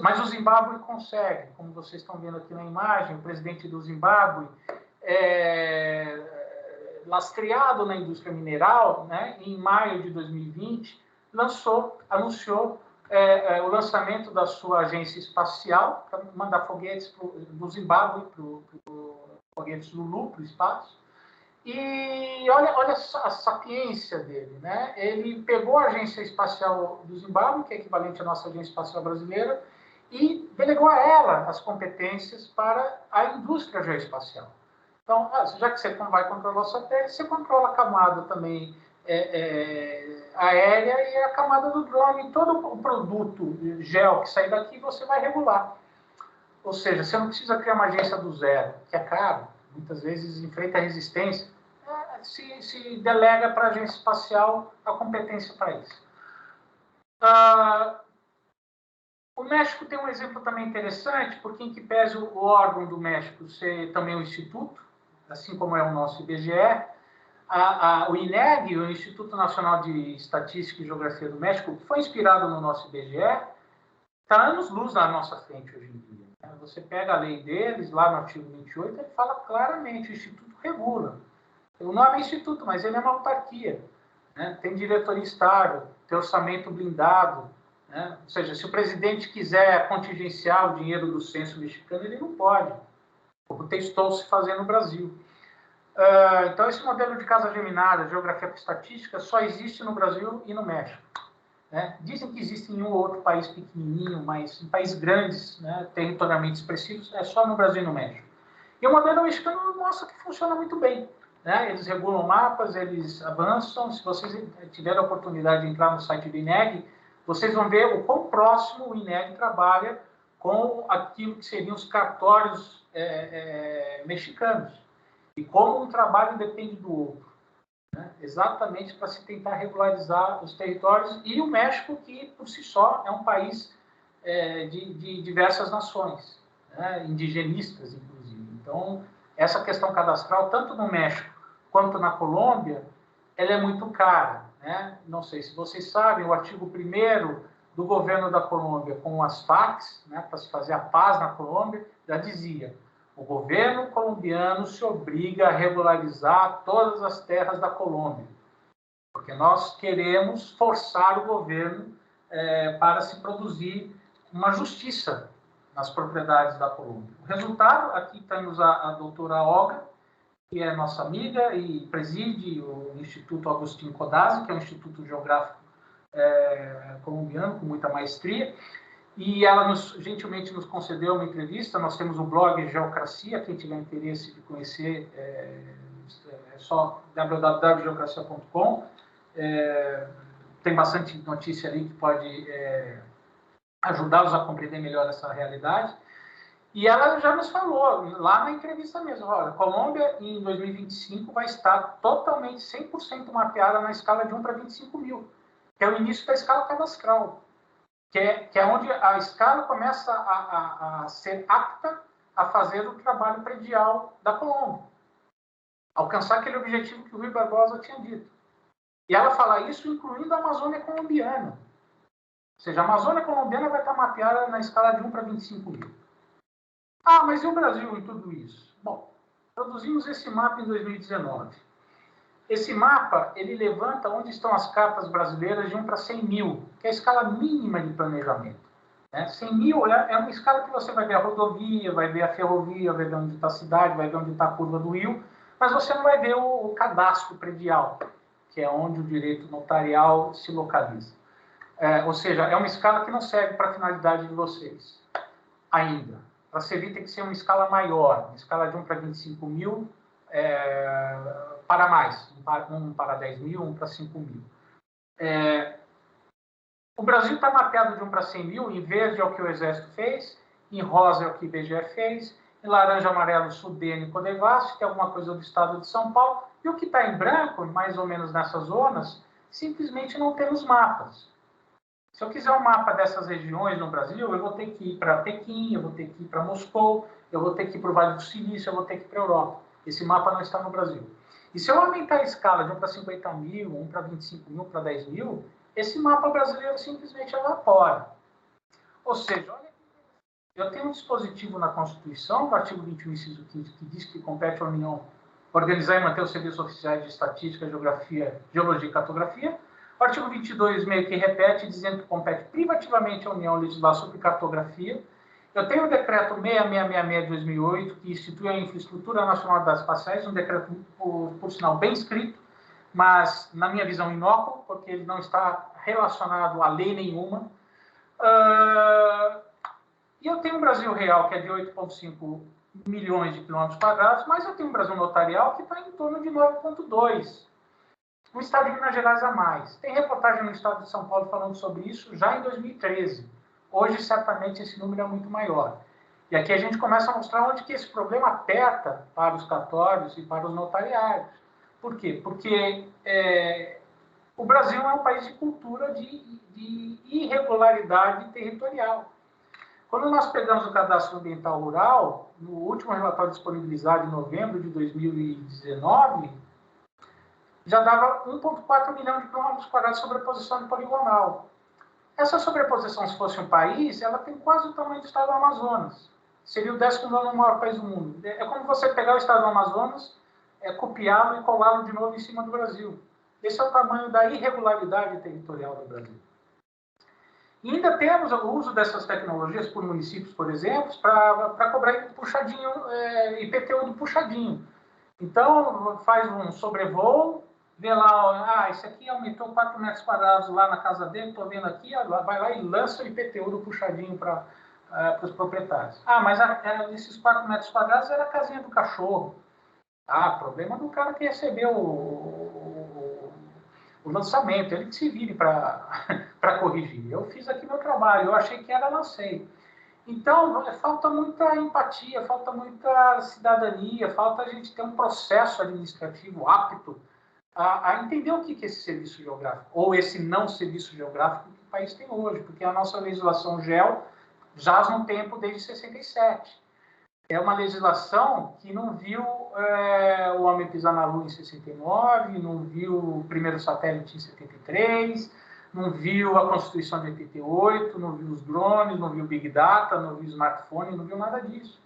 B: Mas o Zimbábue consegue, como vocês estão vendo aqui na imagem, o presidente do Zimbábue, lastreado na indústria mineral, né, em maio de 2020, anunciou o lançamento da sua agência espacial para mandar foguetes do Zimbábue, foguetes Lulu para o espaço. E olha a sapiência dele, né? Ele pegou a agência espacial do Zimbábue, que é equivalente à nossa agência espacial brasileira, e delegou a ela as competências para a indústria geoespacial. Então, já que você vai controlar o satélite, você controla a camada também aérea e a camada do drone. Todo o produto geo que sair daqui, você vai regular. Ou seja, você não precisa criar uma agência do zero, que é caro, muitas vezes enfrenta resistência. Se delega para a agência espacial a competência para isso. O México tem um exemplo também interessante, porque em que pese o órgão do México ser também um instituto, assim como é o nosso IBGE, o INEG, o Instituto Nacional de Estatística e Geografia do México, que foi inspirado no nosso IBGE, está anos-luz na nossa frente hoje em dia. Né? Você pega a lei deles, lá no artigo 28, ele fala claramente, o Instituto regula. O nome é Instituto, mas ele é uma autarquia. Né? Tem diretoria estável, tem orçamento blindado. Né? Ou seja, se o presidente quiser contingenciar o dinheiro do censo mexicano, ele não pode, como testou-se fazer no Brasil. Então, esse modelo de casa geminada, geografia por estatística, só existe no Brasil e no México. Né? Dizem que existe em um ou outro país pequenininho, mas em países grandes, né, territorialmente expressivos, é só no Brasil e no México. E o modelo mexicano mostra que funciona muito bem. Né? Eles regulam mapas, eles avançam. Se vocês tiverem a oportunidade de entrar no site do INEG, vocês vão ver o quão próximo o INEG trabalha com aquilo que seriam os cartórios mexicanos. E como um trabalho depende do outro. Né? Exatamente para se tentar regularizar os territórios. E o México, que por si só é um país de diversas nações, né? Indigenistas, inclusive. Então, essa questão cadastral, tanto no México quanto na Colômbia, ela é muito cara. Né? Não sei se vocês sabem, o artigo 1º do governo da Colômbia com as FARC, né, para se fazer a paz na Colômbia, já dizia: o governo colombiano se obriga a regularizar todas as terras da Colômbia, porque nós queremos forçar o governo para se produzir uma justiça nas propriedades da Colômbia. O resultado, aqui temos a doutora Olga, que é nossa amiga e preside o Instituto Agustín Codazzi, que é um instituto geográfico colombiano com muita maestria, e ela gentilmente nos concedeu uma entrevista. Nós temos o blog Geocracia, quem tiver interesse de conhecer, é só www.geocracia.com. tem bastante notícia ali que pode ajudá-los a compreender melhor essa realidade. E ela já nos falou, lá na entrevista mesmo, olha, Colômbia em 2025 vai estar totalmente, 100% mapeada na escala de 1 para 25 mil, que é o início da escala cadastral, que é onde a escala começa a ser apta a fazer o trabalho predial da Colômbia, alcançar aquele objetivo que o Rui Barbosa tinha dito. E ela fala isso incluindo a Amazônia colombiana. Ou seja, a Amazônia colombiana vai estar mapeada na escala de 1 para 25 mil. Ah, mas e o Brasil em tudo isso? Bom, produzimos esse mapa em 2019. Esse mapa, ele levanta onde estão as cartas brasileiras de 1 para 100 mil, que é a escala mínima de planejamento. 100 mil é uma escala que você vai ver a rodovia, vai ver a ferrovia, vai ver onde está a cidade, vai ver onde está a curva do rio, mas você não vai ver o cadastro predial, que é onde o direito notarial se localiza. Ou seja, é uma escala que não serve para a finalidade de vocês, ainda. Para servir tem que ser uma escala maior, uma escala de 1 para 25 mil, para mais, 1 para 10 mil, 1 para 5 mil. O Brasil está mapeado de 1 para 100 mil, em verde é o que o Exército fez, em rosa é o que o IBGE fez, em laranja, amarelo, Sudene e Codevasf, que é alguma coisa do estado de São Paulo, e o que está em branco, mais ou menos nessas zonas, simplesmente não temos mapas. Se eu quiser um mapa dessas regiões no Brasil, eu vou ter que ir para Pequim, eu vou ter que ir para Moscou, eu vou ter que ir para o Vale do Silício, eu vou ter que ir para a Europa. Esse mapa não está no Brasil. E se eu aumentar a escala de 1 para 50 mil, 1 para 25 mil, para 10 mil, esse mapa brasileiro simplesmente evapora. Ou seja, olha, eu tenho um dispositivo na Constituição, no artigo 21, inciso 15, que diz que compete à União organizar e manter os serviços oficiais de estatística, geografia, geologia e cartografia. O artigo 22 meio que repete, dizendo que compete privativamente à União legislar sobre cartografia. Eu tenho o decreto 6666 de 2008, que institui a Infraestrutura Nacional de Dados Espaciais, um decreto, por sinal, bem escrito, mas, na minha visão, inócuo, porque ele não está relacionado a lei nenhuma. E eu tenho um Brasil real, que é de 8,5 milhões de quilômetros quadrados, mas eu tenho um Brasil notarial que está em torno de 9,2. O estado de Minas Gerais a mais. Tem reportagem no estado de São Paulo falando sobre isso já em 2013. Hoje, certamente, esse número é muito maior. E aqui a gente começa a mostrar onde que esse problema aperta para os cartórios e para os notariários. Por quê? Porque o Brasil é um país de cultura de irregularidade territorial. Quando nós pegamos o cadastro ambiental rural, no último relatório disponibilizado em novembro de 2019, já dava 1,4 milhão de quilômetros quadrados de sobreposição poligonal. Essa sobreposição, se fosse um país, ela tem quase o tamanho do estado do Amazonas. Seria o 19º maior país do mundo. É como você pegar o estado do Amazonas, copiá-lo e colá-lo de novo em cima do Brasil. Esse é o tamanho da irregularidade territorial do Brasil. E ainda temos o uso dessas tecnologias por municípios, por exemplo, para cobrar puxadinho, IPTU do puxadinho. Então, faz um sobrevoo, vê lá, esse aqui aumentou 4 metros quadrados lá na casa dele, estou vendo aqui, vai lá e lança o IPTU do puxadinho para os proprietários. Mas esses 4 metros quadrados era a casinha do cachorro. Problema do cara que recebeu o lançamento, ele que se vire para corrigir. Eu fiz aqui meu trabalho, eu achei que era, lancei. Então, falta muita empatia, falta muita cidadania, falta a gente ter um processo administrativo apto a entender o que é esse serviço geográfico, ou esse não serviço geográfico que o país tem hoje, porque a nossa legislação GEL jaz no tempo desde 67. É uma legislação que não viu o homem pisar na Lua em 69, não viu o primeiro satélite em 73, não viu a Constituição de 88, não viu os drones, não viu o Big Data, não viu o smartphone, não viu nada disso.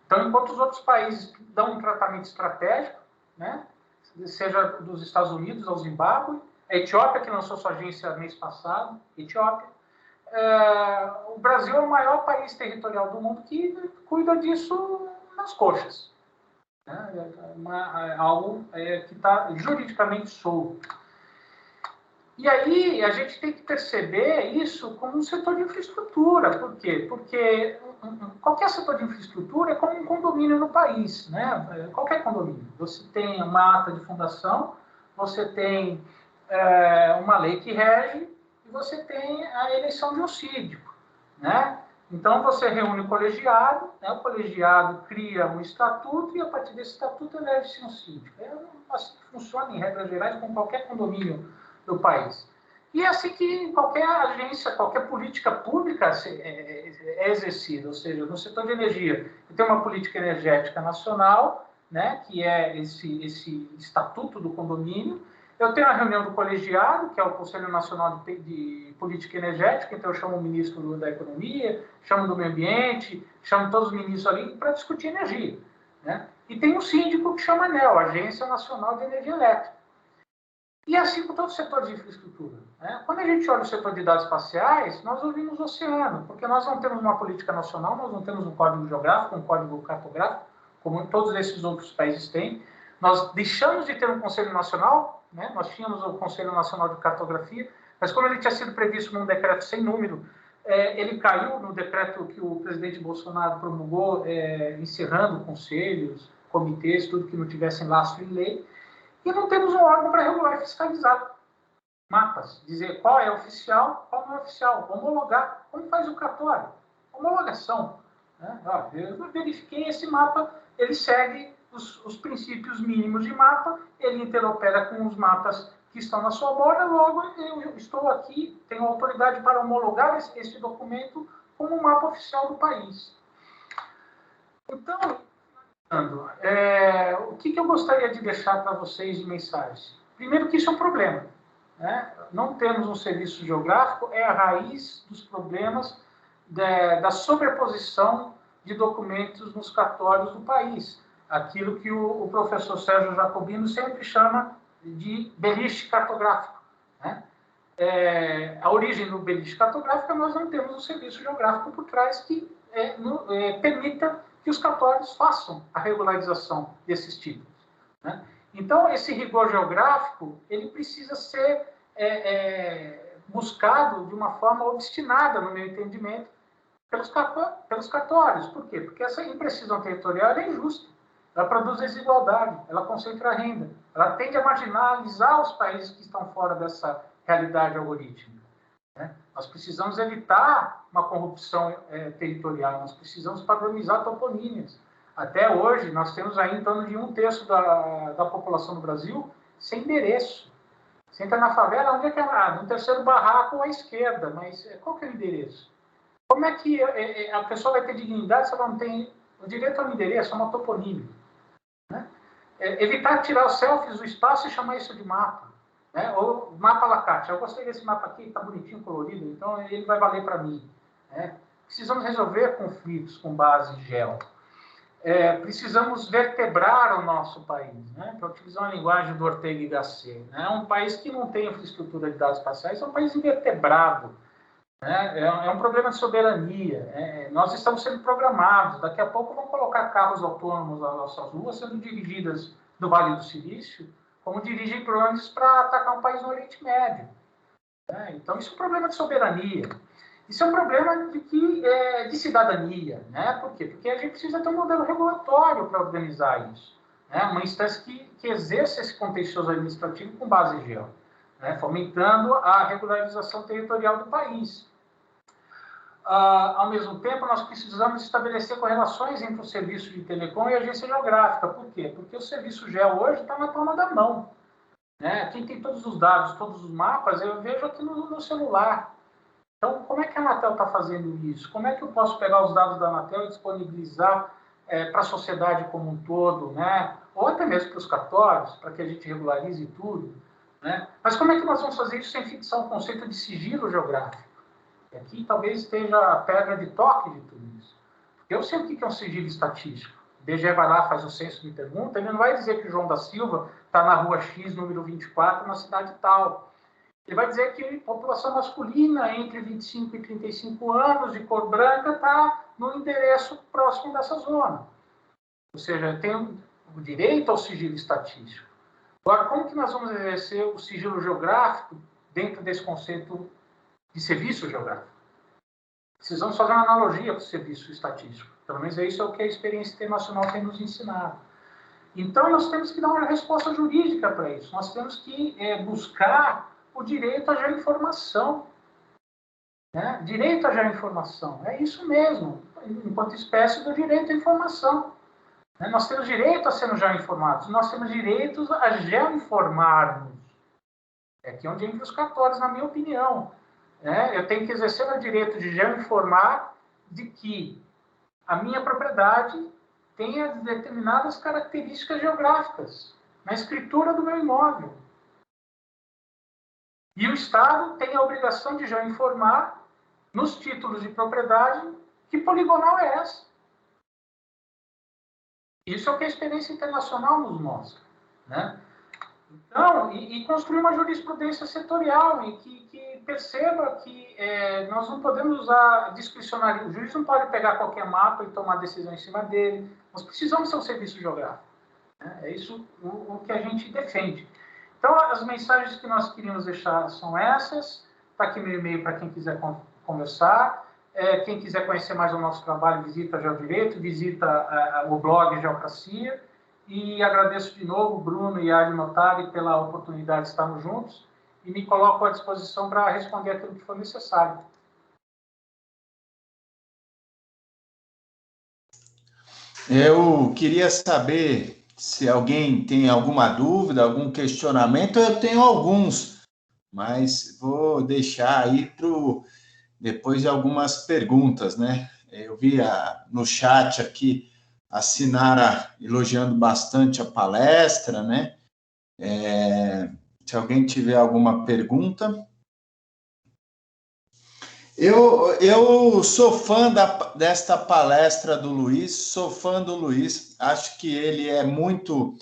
B: Então, enquanto os outros países dão um tratamento estratégico, né, seja dos Estados Unidos ao Zimbábue, a Etiópia, que lançou sua agência mês passado, Etiópia, o Brasil é o maior país territorial do mundo que cuida disso nas coxas. Né? Algo que está juridicamente solto. E aí a gente tem que perceber isso como um setor de infraestrutura. Por quê? Porque qualquer setor de infraestrutura é como um condomínio no país. Né? Qualquer condomínio. Você tem uma ata de fundação, você tem uma lei que rege e você tem a eleição de um síndico, né? Então, você reúne o colegiado, né? O colegiado cria um estatuto e, a partir desse estatuto, elege-se um síndico. É assim que funciona, em regras gerais, com qualquer condomínio do país. E é assim que qualquer agência, qualquer política pública é exercida, ou seja, no setor de energia, tem uma política energética nacional, né, que é esse estatuto do condomínio. Eu tenho a reunião do colegiado, que é o Conselho Nacional de Política Energética, então eu chamo o ministro da Economia, chamo do Meio Ambiente, chamo todos os ministros ali para discutir energia, né? E tem um síndico que chama ANEEL, Agência Nacional de Energia Elétrica. E assim com todo o setor de infraestrutura, né? Quando a gente olha o setor de dados espaciais, nós ouvimos o oceano, porque nós não temos uma política nacional, nós não temos um código geográfico, um código cartográfico, como todos esses outros países têm. Nós deixamos de ter um Conselho Nacional, né? Nós tínhamos o Conselho Nacional de Cartografia, mas como ele tinha sido previsto num decreto sem número, ele caiu no decreto que o presidente Bolsonaro promulgou, encerrando conselhos, comitês, tudo que não tivessem laço em lei, e não temos um órgão para regular e fiscalizar mapas, dizer qual é oficial, qual não é oficial, homologar, como faz o cartório, homologação. Né? Eu verifiquei esse mapa, ele segue os princípios mínimos de mapa, ele interopera com os mapas que estão na sua borda, logo eu estou aqui, tenho autoridade para homologar esse documento como um mapa oficial do país. Então, o que eu gostaria de deixar para vocês de mensagem? Primeiro que isso é um problema, né? Não termos um serviço geográfico é a raiz dos problemas da sobreposição de documentos nos cartórios do país. Aquilo que o professor Sérgio Jacobino sempre chama de beliche cartográfico, né? A origem do beliche cartográfico é nós não temos um serviço geográfico por trás que permita que os cartórios façam a regularização desses títulos, né? Então, esse rigor geográfico ele precisa ser buscado de uma forma obstinada, no meu entendimento, pelos cartórios. Por quê? Porque essa imprecisão territorial é injusta. Ela produz desigualdade, ela concentra a renda, ela tende a marginalizar os países que estão fora dessa realidade algorítmica, né? Nós precisamos evitar uma corrupção territorial, nós precisamos padronizar toponímias. Até hoje, nós temos aí em torno de 1/3 da população do Brasil sem endereço. Você entra na favela, onde é que é? No terceiro barraco à esquerda, mas qual que é o endereço? Como é que a pessoa vai ter dignidade se ela não tem o direito ao endereço, a uma toponímia, né? Evitar tirar os selfies do espaço e chamar isso de mapa, né? Ou mapa à la carte. Eu gostei desse mapa aqui, está bonitinho, colorido, então ele vai valer para mim, né? Precisamos resolver conflitos com base em geo. Precisamos vertebrar o nosso país, né? Para utilizar uma linguagem do Ortega y Gasset, né? Um país que não tem infraestrutura de dados espaciais é um país invertebrado, né? É um problema de soberania. Nós estamos sendo programados. Daqui a pouco vão colocar carros autônomos nas nossas ruas, sendo dirigidas do Vale do Silício, como dirigem drones para atacar um país no Oriente Médio, né? Então, isso é um problema de soberania. Isso é um problema de cidadania, né? Por quê? Porque a gente precisa ter um modelo regulatório para organizar isso, né? Uma instância que exerça esse contencioso administrativo com base em geo, né? Fomentando a regularização territorial do país. Ao mesmo tempo, nós precisamos estabelecer correlações entre o serviço de telecom e a agência geográfica. Por quê? Porque o serviço geo hoje está na palma da mão, né? Quem tem todos os dados, todos os mapas, eu vejo aqui no celular. Então, como é que a Anatel está fazendo isso? Como é que eu posso pegar os dados da Anatel e disponibilizar para a sociedade como um todo, né? Ou até mesmo para os cartórios, para que a gente regularize tudo, né? Mas como é que nós vamos fazer isso sem fixar um conceito de sigilo geográfico? E aqui talvez esteja a pedra de toque de tudo isso. Eu sei o que é um sigilo estatístico. O IBGE vai lá, faz o censo de pergunta, ele não vai dizer que o João da Silva está na rua X, número 24, na cidade tal. Ele vai dizer que a população masculina entre 25 e 35 anos, de cor branca, está no endereço próximo dessa zona. Ou seja, tem o direito ao sigilo estatístico. Agora, como que nós vamos exercer o sigilo geográfico dentro desse conceito de serviço geográfico? Precisamos fazer uma analogia com o serviço estatístico. Pelo menos isso é o que a experiência internacional tem nos ensinado. Então, nós temos que dar uma resposta jurídica para isso. Nós temos que buscar o direito à geoinformação. Né? Direito à geoinformação, é isso mesmo, enquanto espécie do direito à informação. Né? Nós temos direito a sermos geoinformados, nós temos direitos a geoinformarmos. É aqui onde entra os cartórios, na minha opinião. Eu tenho que exercer meu direito de geoinformar de que a minha propriedade tenha determinadas características geográficas na escritura do meu imóvel. E o Estado tem a obrigação de geoinformar nos títulos de propriedade que poligonal é essa. Isso é o que a experiência internacional nos mostra. Né? Então, e construir uma jurisprudência setorial em que perceba que nós não podemos usar discricionarismo. O juiz não pode pegar qualquer mapa e tomar decisão em cima dele. Nós precisamos ser um serviço geográfico. Né? É isso o que a gente defende. Então, as mensagens que nós queríamos deixar são essas. Está aqui meu e-mail para quem quiser conversar. Quem quiser conhecer mais o nosso trabalho, visita a Geodireito, visita o blog Geocracia. E agradeço de novo, Bruno e Ari Notari, pela oportunidade de estarmos juntos. E me coloco à disposição para responder aquilo que for necessário.
A: Eu queria saber se alguém tem alguma dúvida, algum questionamento. Eu tenho alguns, mas vou deixar aí depois de algumas perguntas, né? Eu vi no chat aqui a Sinara elogiando bastante a palestra, né? Se alguém tiver alguma pergunta. Eu sou fã desta palestra do Luiz, sou fã do Luiz, acho que ele é muito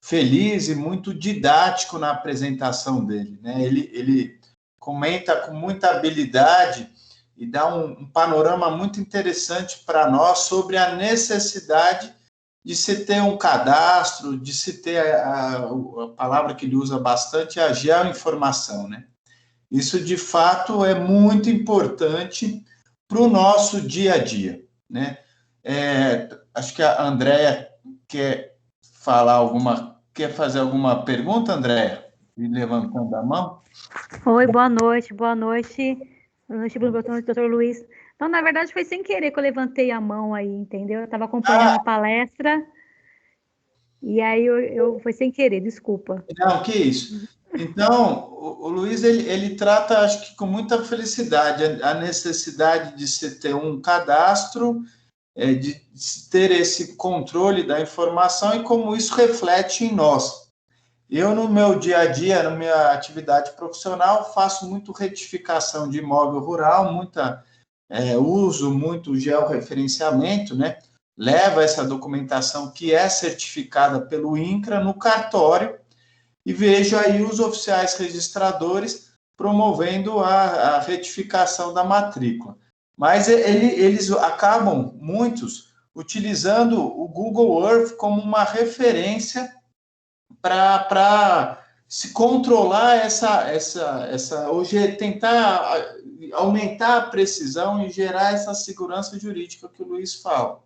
A: feliz e muito didático na apresentação dele, né? Ele comenta com muita habilidade e dá um panorama muito interessante para nós sobre a necessidade de se ter um cadastro, de se ter a palavra que ele usa bastante, a geoinformação, né? Isso, de fato, é muito importante para o nosso dia a dia, né? Acho que a Andréia quer fazer alguma pergunta, Andréia? Levantando a mão.
C: Oi, boa noite. Boa noite, Bruno, boa noite, doutor Luiz. Então, na verdade, foi sem querer que eu levantei a mão aí, entendeu? Eu estava acompanhando a palestra e aí foi sem querer, desculpa.
A: Não, que isso. Então, o Luiz, ele trata, acho que com muita felicidade, a necessidade de se ter um cadastro, de ter esse controle da informação e como isso reflete em nós. Eu, no meu dia a dia, na minha atividade profissional, faço muito retificação de imóvel rural, uso muito georreferenciamento, né? Leva essa documentação que é certificada pelo INCRA no cartório e vejo aí os oficiais registradores promovendo a retificação da matrícula. Mas eles acabam, muitos, utilizando o Google Earth como uma referência para se controlar hoje tentar aumentar a precisão e gerar essa segurança jurídica que o Luiz fala.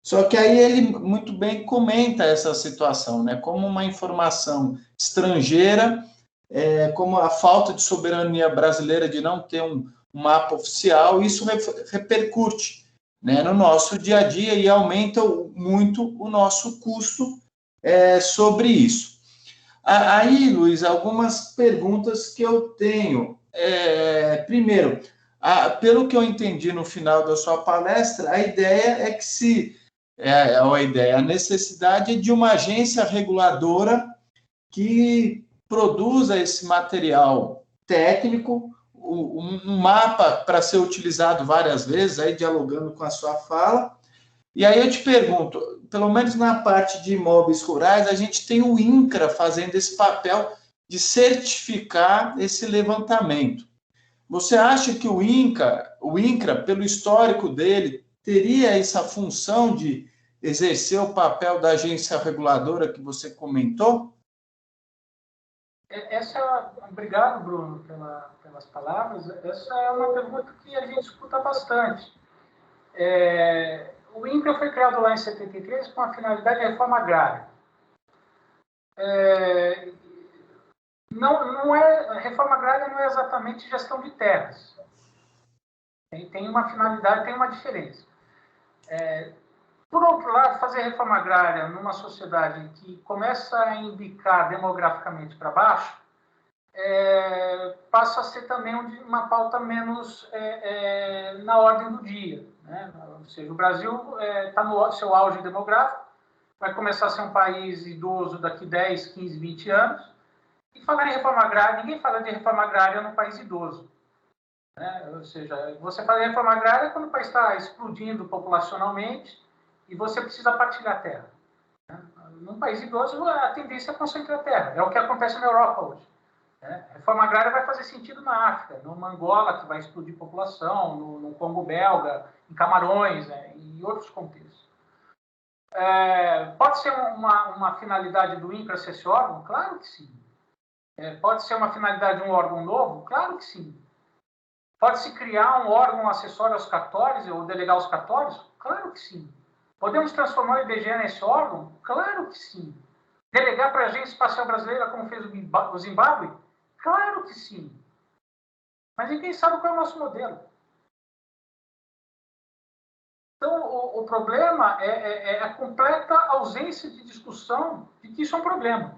A: Só que aí ele muito bem comenta essa situação, né? Como uma informação estrangeira, como a falta de soberania brasileira de não ter um mapa oficial, isso repercute, né, no nosso dia a dia e aumenta muito o nosso custo sobre isso. Aí, Luiz, algumas perguntas que eu tenho. Primeiro, pelo que eu entendi no final da sua palestra, a ideia é que a necessidade é de uma agência reguladora que produza esse material técnico, um mapa para ser utilizado várias vezes, aí dialogando com a sua fala. E aí eu te pergunto, pelo menos na parte de imóveis rurais, a gente tem o INCRA fazendo esse papel de certificar esse levantamento. Você acha que o INCRA, pelo histórico dele, teria essa função de exercer o papel da agência reguladora que você comentou?
B: Obrigado, Bruno, pelas palavras. Essa é uma pergunta que a gente escuta bastante. O INCRA foi criado lá em 73 com a finalidade de reforma agrária. A reforma agrária não é exatamente gestão de terras. Tem uma finalidade, tem uma diferença. Por outro lado, fazer reforma agrária numa sociedade que começa a indicar demograficamente para baixo, passa a ser também uma pauta menos na ordem do dia, né? Ou seja, o Brasil está no seu auge demográfico, vai começar a ser um país idoso daqui 10, 15, 20 anos, e falar em reforma agrária, ninguém fala de reforma agrária num país idoso, né? Ou seja, você fala em reforma agrária quando o país está explodindo populacionalmente e você precisa partilhar terra, né? Num país idoso, a tendência é concentrar terra, é o que acontece na Europa hoje. Reforma agrária vai fazer sentido na África, numa Angola, que vai explodir população, no Congo belga, em Camarões, em outros contextos. Pode ser uma finalidade do INCRA ser esse órgão? Claro que sim. Pode ser uma finalidade de um órgão novo? Claro que sim. Pode-se criar um órgão acessório aos cartórios, ou delegar os cartórios? Claro que sim. Podemos transformar o IBGE nesse órgão? Claro que sim. Delegar para a Agência Espacial Brasileira, como fez o Zimbábue? Claro que sim. Mas ninguém sabe qual é o nosso modelo. Então, o problema é a completa ausência de discussão de que isso é um problema.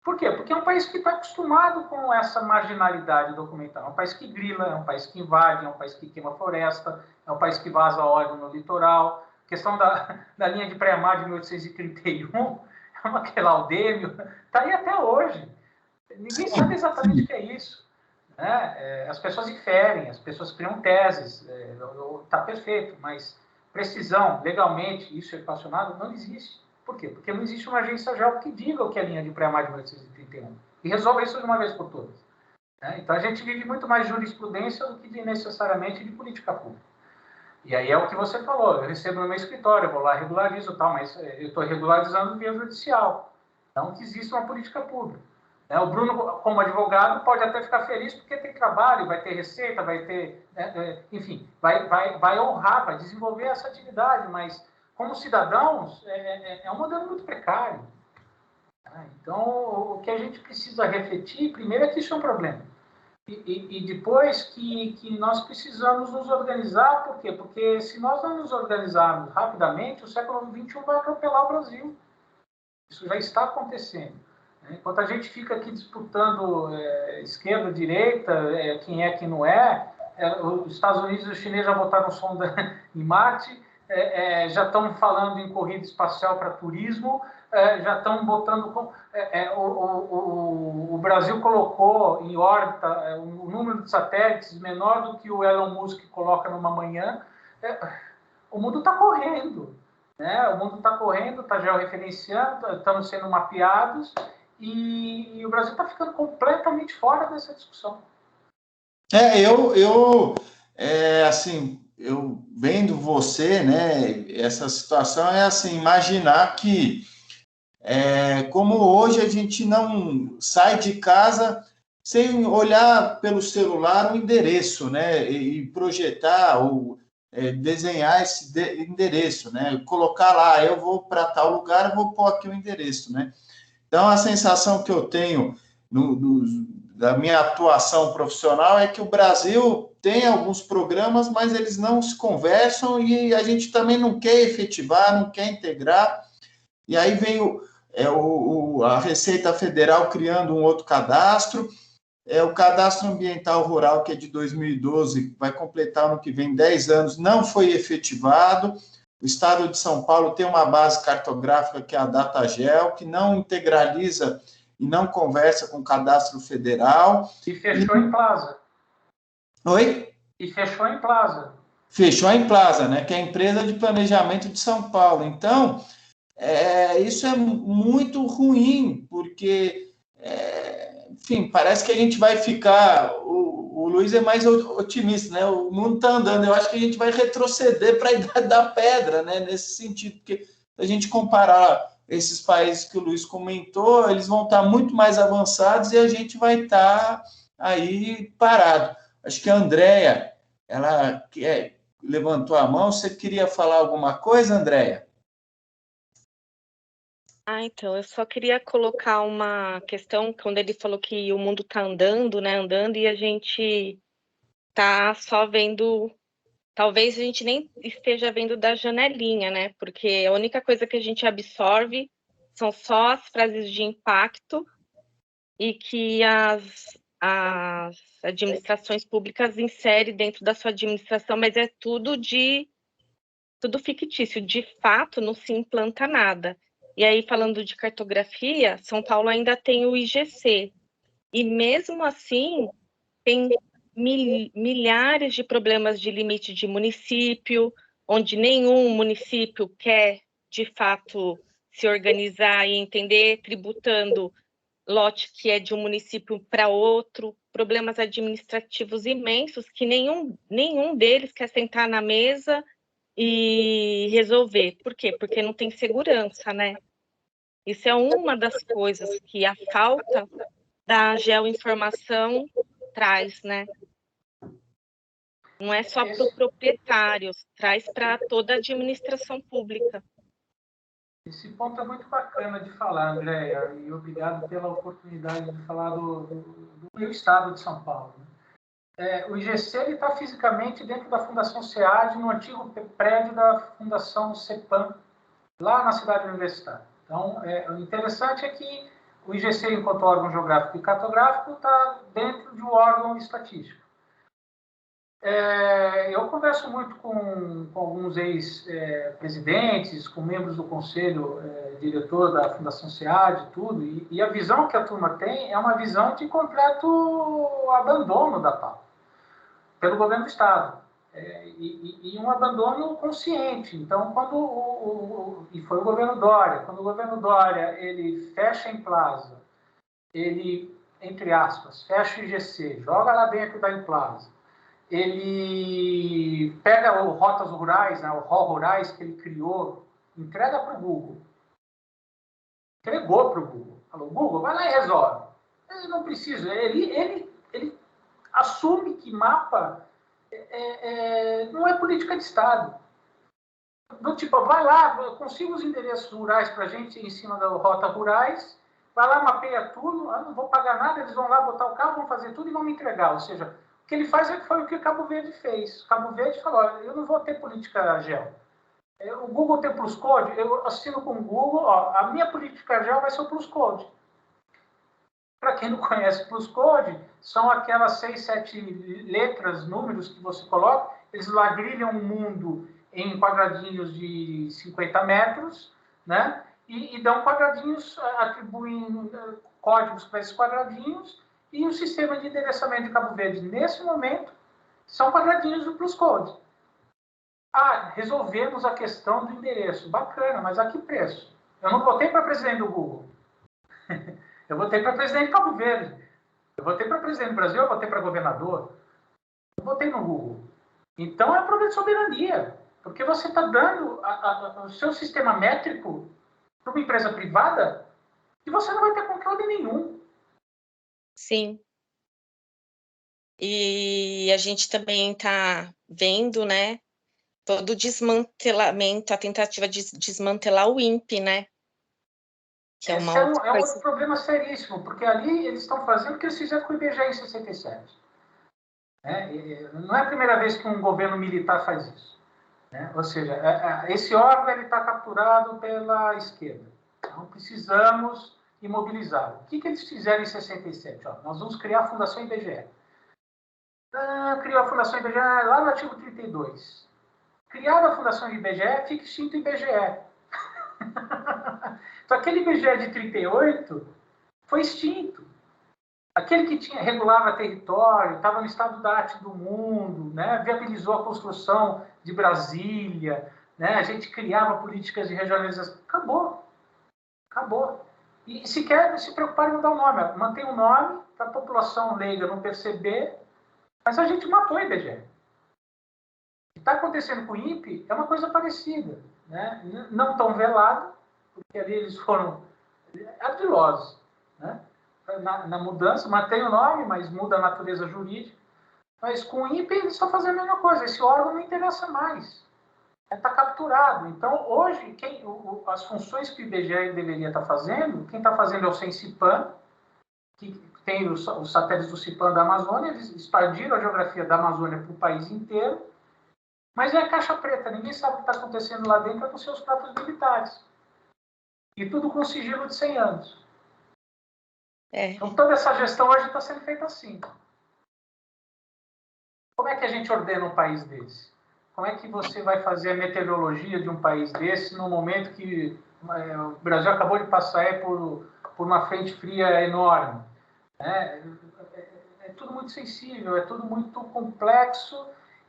B: Por quê? Porque é um país que está acostumado com essa marginalidade documental. É um país que grila, é um país que invade, é um país que queima floresta, é um país que vaza óleo no litoral. A questão da linha de pré-mar de 1831, é uma quelaudêmio, está aí até hoje. Ninguém sabe exatamente o que é isso. As pessoas inferem, as pessoas criam teses, está perfeito, mas precisão, legalmente, isso é equacionado, não existe. Por quê? Porque não existe uma agência geral que diga o que é linha de pré-mar de 1831 e resolva isso de uma vez por todas. Então, a gente vive muito mais de jurisprudência do que necessariamente de política pública. E aí é o que você falou, eu recebo no meu escritório, eu vou lá, regularizo, tal, mas eu estou regularizando via judicial. Não que exista uma política pública. O Bruno, como advogado, pode até ficar feliz porque tem trabalho, vai ter receita, vai ter... enfim, vai honrar, vai desenvolver essa atividade, mas como cidadãos, é um modelo muito precário. Então, o que a gente precisa refletir, primeiro, é que isso é um problema. E depois que nós precisamos nos organizar, por quê? Porque se nós não nos organizarmos rapidamente, o século XXI vai atropelar o Brasil. Isso já está acontecendo. Enquanto a gente fica aqui disputando esquerda, direita, quem é, quem não é, os Estados Unidos e os chineses já botaram sonda em Marte, já estão falando em corrida espacial para turismo, já estão botando... o Brasil colocou em órbita um número de satélites menor do que o Elon Musk coloca numa manhã. O mundo está correndo. O mundo está correndo, está georreferenciando, estamos sendo mapeados e o Brasil está ficando completamente fora dessa discussão.
A: Eu vendo você, né, essa situação é assim, imaginar que como hoje a gente não sai de casa sem olhar pelo celular o endereço, né, e projetar ou desenhar esse endereço, né, colocar lá, eu vou para tal lugar, vou pôr aqui o endereço, né. Então, a sensação que eu tenho da minha atuação profissional é que o Brasil tem alguns programas, mas eles não se conversam e a gente também não quer efetivar, não quer integrar. E aí vem a Receita Federal criando um outro cadastro, o Cadastro Ambiental Rural, que é de 2012, vai completar no que vem 10 anos, não foi efetivado. O Estado de São Paulo tem uma base cartográfica, que é a Datagel, que não integraliza e não conversa com o Cadastro Federal.
B: E fechou em Plaza.
A: Oi?
B: E fechou em Plaza.
A: Fechou em Plaza, né? Que é a empresa de planejamento de São Paulo. Então, isso é muito ruim, porque, enfim, parece que a gente vai ficar... O Luiz é mais otimista, né? O mundo está andando. Eu acho que a gente vai retroceder para a Idade da Pedra, né? Nesse sentido, porque se a gente comparar esses países que o Luiz comentou, eles vão estar muito mais avançados e a gente vai estar aí parado. Acho que a Andréia, ela levantou a mão. Você queria falar alguma coisa, Andréia?
D: Então, eu só queria colocar uma questão, quando ele falou que o mundo está andando, né, andando, e a gente tá só vendo, talvez a gente nem esteja vendo da janelinha, né, porque a única coisa que a gente absorve são só as frases de impacto e que as administrações públicas inserem dentro da sua administração, mas é tudo fictício, de fato não se implanta nada. E aí, falando de cartografia, São Paulo ainda tem o IGC, e mesmo assim tem milhares de problemas de limite de município, onde nenhum município quer, de fato, se organizar e entender, tributando lote que é de um município para outro, problemas administrativos imensos que nenhum deles quer sentar na mesa e resolver. Por quê? Porque não tem segurança, né? Isso é uma das coisas que a falta da geoinformação traz, né? Não é só para o proprietário, traz para toda a administração pública.
B: Esse ponto é muito bacana de falar, Andréia, e obrigado pela oportunidade de falar do meu estado de São Paulo. O IGC está fisicamente dentro da Fundação SEAD, no antigo prédio da Fundação CEPAM, lá na cidade universitária. Então, o interessante é que o IGC, enquanto órgão geográfico e cartográfico, está dentro de um órgão estatístico. Eu converso muito com alguns ex-presidentes, com membros do conselho diretor da Fundação SEAD e tudo, e a visão que a turma tem é uma visão de completo abandono da PAL pelo governo do Estado. E um abandono consciente. Então, e foi o governo Dória. Quando o governo Dória ele fecha em Plaza, ele, entre aspas, fecha o IGC, joga lá dentro da Implaza, ele pega o Rotas Rurais, né, o RO Rurais que ele criou, entrega para o Google. Entregou para o Google. Falou, Google, vai lá e resolve. Ele não precisa. Ele assume que mapa não é política de Estado. Do tipo, vai lá, consiga os endereços rurais para a gente em cima da Rota Rurais, vai lá, mapeia tudo, não vou pagar nada, eles vão lá botar o carro, vão fazer tudo e vão me entregar. Ou seja, o que ele faz foi o que Cabo Verde fez. Cabo Verde falou, eu não vou ter política gel. O Google tem Plus Code, eu assino com o Google, a minha política gel vai ser o Plus Code. Para quem não conhece Plus Code, são aquelas 6, 7 letras, números que você coloca, eles ladrilham o mundo em quadradinhos de 50 metros, né? E dão quadradinhos, atribuem códigos para esses quadradinhos, e o sistema de endereçamento de Cabo Verde, nesse momento, são quadradinhos do Plus Code. Resolvemos a questão do endereço. Bacana, mas a que preço? Eu não votei para presidente do Google. Eu votei para presidente de Cabo Verde. Eu votei para presidente do Brasil, eu votei para governador. Eu votei no Google. Então é problema de soberania. Porque você está dando o seu sistema métrico para uma empresa privada e você não vai ter controle nenhum.
D: Sim. E a gente também está vendo, né, todo o desmantelamento, a tentativa de desmantelar o INPE, né?
B: Que esse é um outro problema seríssimo, porque ali eles estão fazendo o que eles fizeram com o IBGE em 67. Não é a primeira vez que um governo militar faz isso. Ou seja, esse órgão está capturado pela esquerda. Então, precisamos imobilizá-lo. O que eles fizeram em 67? Nós vamos criar a Fundação IBGE. Criou a Fundação IBGE lá no artigo 32. Criada a Fundação IBGE, fica extinto o IBGE. Então, aquele IBGE de 38 foi extinto. Aquele que regulava território, estava no estado da arte do mundo, né? Viabilizou a construção de Brasília, né? A gente criava políticas de regionalização. Acabou. E sequer se preocuparam em mudar o nome. Mantém o nome para a população leiga não perceber, mas a gente matou o IBGE. O que está acontecendo com o INPE é uma coisa parecida, né? Não tão velado, porque ali eles foram ardilosos, né? Na mudança, mantém o nome, mas muda a natureza jurídica. Mas com o INPE eles estão fazendo a mesma coisa. Esse órgão não interessa mais. está capturado. Então, hoje, as funções que o IBGE deveria estar fazendo, quem está fazendo é o Sensipan, que tem os satélites do CIPAM da Amazônia, eles expandiram a geografia da Amazônia para o país inteiro, mas é caixa preta, ninguém sabe o que está acontecendo lá dentro, a não ser os próprios militares. E tudo com sigilo de 100 anos. Então, toda essa gestão hoje está sendo feita assim. Como é que a gente ordena um país desse? Como é que você vai fazer a meteorologia de um país desse no momento que o Brasil acabou de passar por uma frente fria enorme? É tudo muito sensível, é tudo muito complexo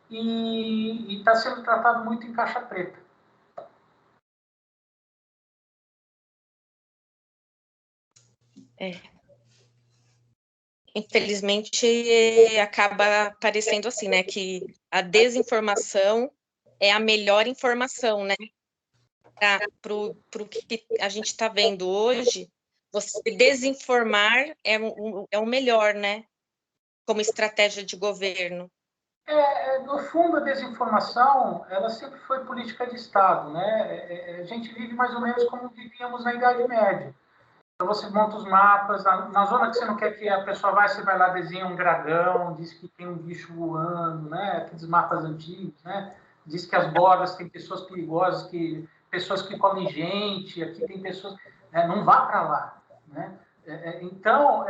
B: e está sendo tratado muito em caixa preta.
D: Infelizmente, acaba parecendo assim, né, que a desinformação é a melhor informação, né? Para o que a gente está vendo hoje, você desinformar é o melhor, né? Como estratégia de governo.
B: No fundo, a desinformação, ela sempre foi política de Estado, né? A gente vive mais ou menos como vivíamos na Idade Média. Então, você monta os mapas, na zona que você não quer que a pessoa vá, você vai lá, desenha um dragão, diz que tem um bicho voando, né? Aqueles mapas antigos, né? Diz que as bordas tem pessoas perigosas, pessoas que comem gente, aqui tem pessoas... não vá para lá, né? Então,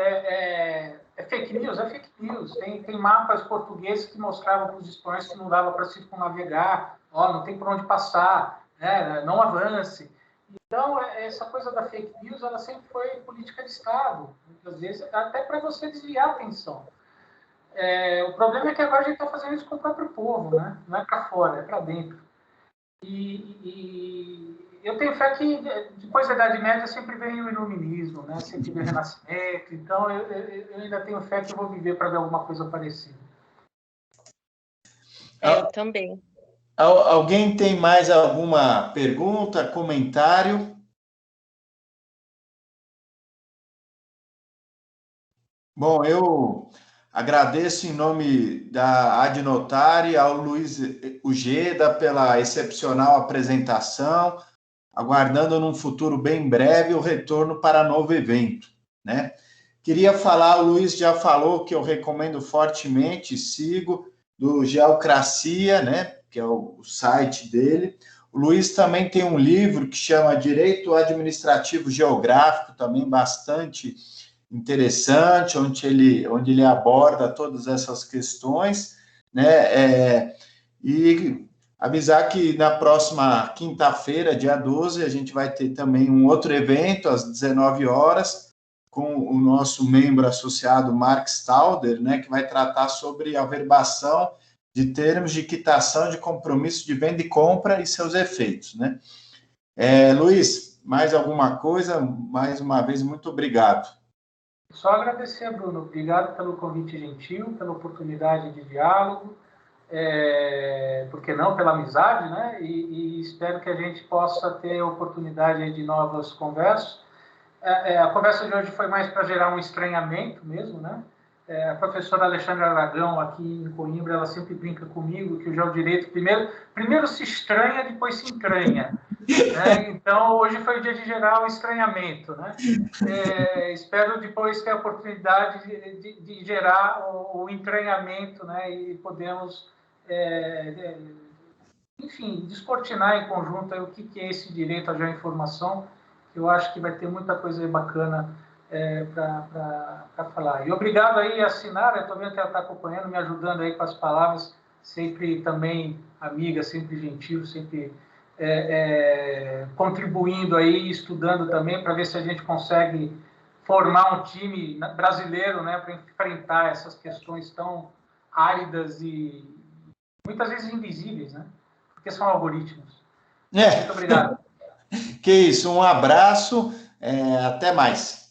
B: fake news? É fake news. Tem mapas portugueses que mostravam para os espanhóis que não dava para circunnavegar, não tem por onde passar, né? Não avance. Então, essa coisa da fake news, ela sempre foi política de Estado, muitas vezes, até para você desviar a atenção. O problema é que agora a gente está fazendo isso com o próprio povo, né? Não é para fora, é para dentro. E eu tenho fé que depois da Idade Média sempre vem o Iluminismo, né? Sempre vem o Renascimento. Então, eu ainda tenho fé que eu vou viver para ver alguma coisa parecida.
D: Eu também.
A: Alguém tem mais alguma pergunta, comentário? Bom, eu agradeço em nome da Adnotari ao Luiz Ujeda pela excepcional apresentação, aguardando num futuro bem breve o retorno para novo evento, né? Queria falar, o Luiz já falou que eu recomendo fortemente, sigo, do Geocracia, né? Que é o site dele. O Luiz também tem um livro que chama Direito Administrativo Geográfico, também bastante interessante, onde ele aborda todas essas questões, né? E avisar que na próxima quinta-feira, dia 12, a gente vai ter também um outro evento às 19 horas, com o nosso membro associado Mark Stalder, né, que vai tratar sobre a averbação de termos de quitação de compromisso de venda e compra e seus efeitos, né? Luiz, mais alguma coisa? Mais uma vez, muito obrigado.
B: Só agradecer, Bruno. Obrigado pelo convite gentil, pela oportunidade de diálogo, por que não, pela amizade, né? E espero que a gente possa ter oportunidade de novas conversas. A conversa de hoje foi mais para gerar um estranhamento mesmo, né? A professora Alexandra Aragão, aqui em Coimbra, ela sempre brinca comigo que o geodireito primeiro se estranha, depois se entranha. Né? Então, hoje foi o dia de gerar o estranhamento. Né? Espero depois ter a oportunidade de gerar o entranhamento, né? E podemos, enfim, descortinar em conjunto o que é esse direito à geoinformação. Eu acho que vai ter muita coisa bacana para falar. E obrigado aí a Sinara, estou vendo que ela está acompanhando, me ajudando aí com as palavras, sempre também amiga, sempre gentil, sempre contribuindo aí, estudando também, para ver se a gente consegue formar um time brasileiro, né, para enfrentar essas questões tão áridas e muitas vezes invisíveis, né, porque são algoritmos. Muito obrigado.
A: Que isso, um abraço, até mais.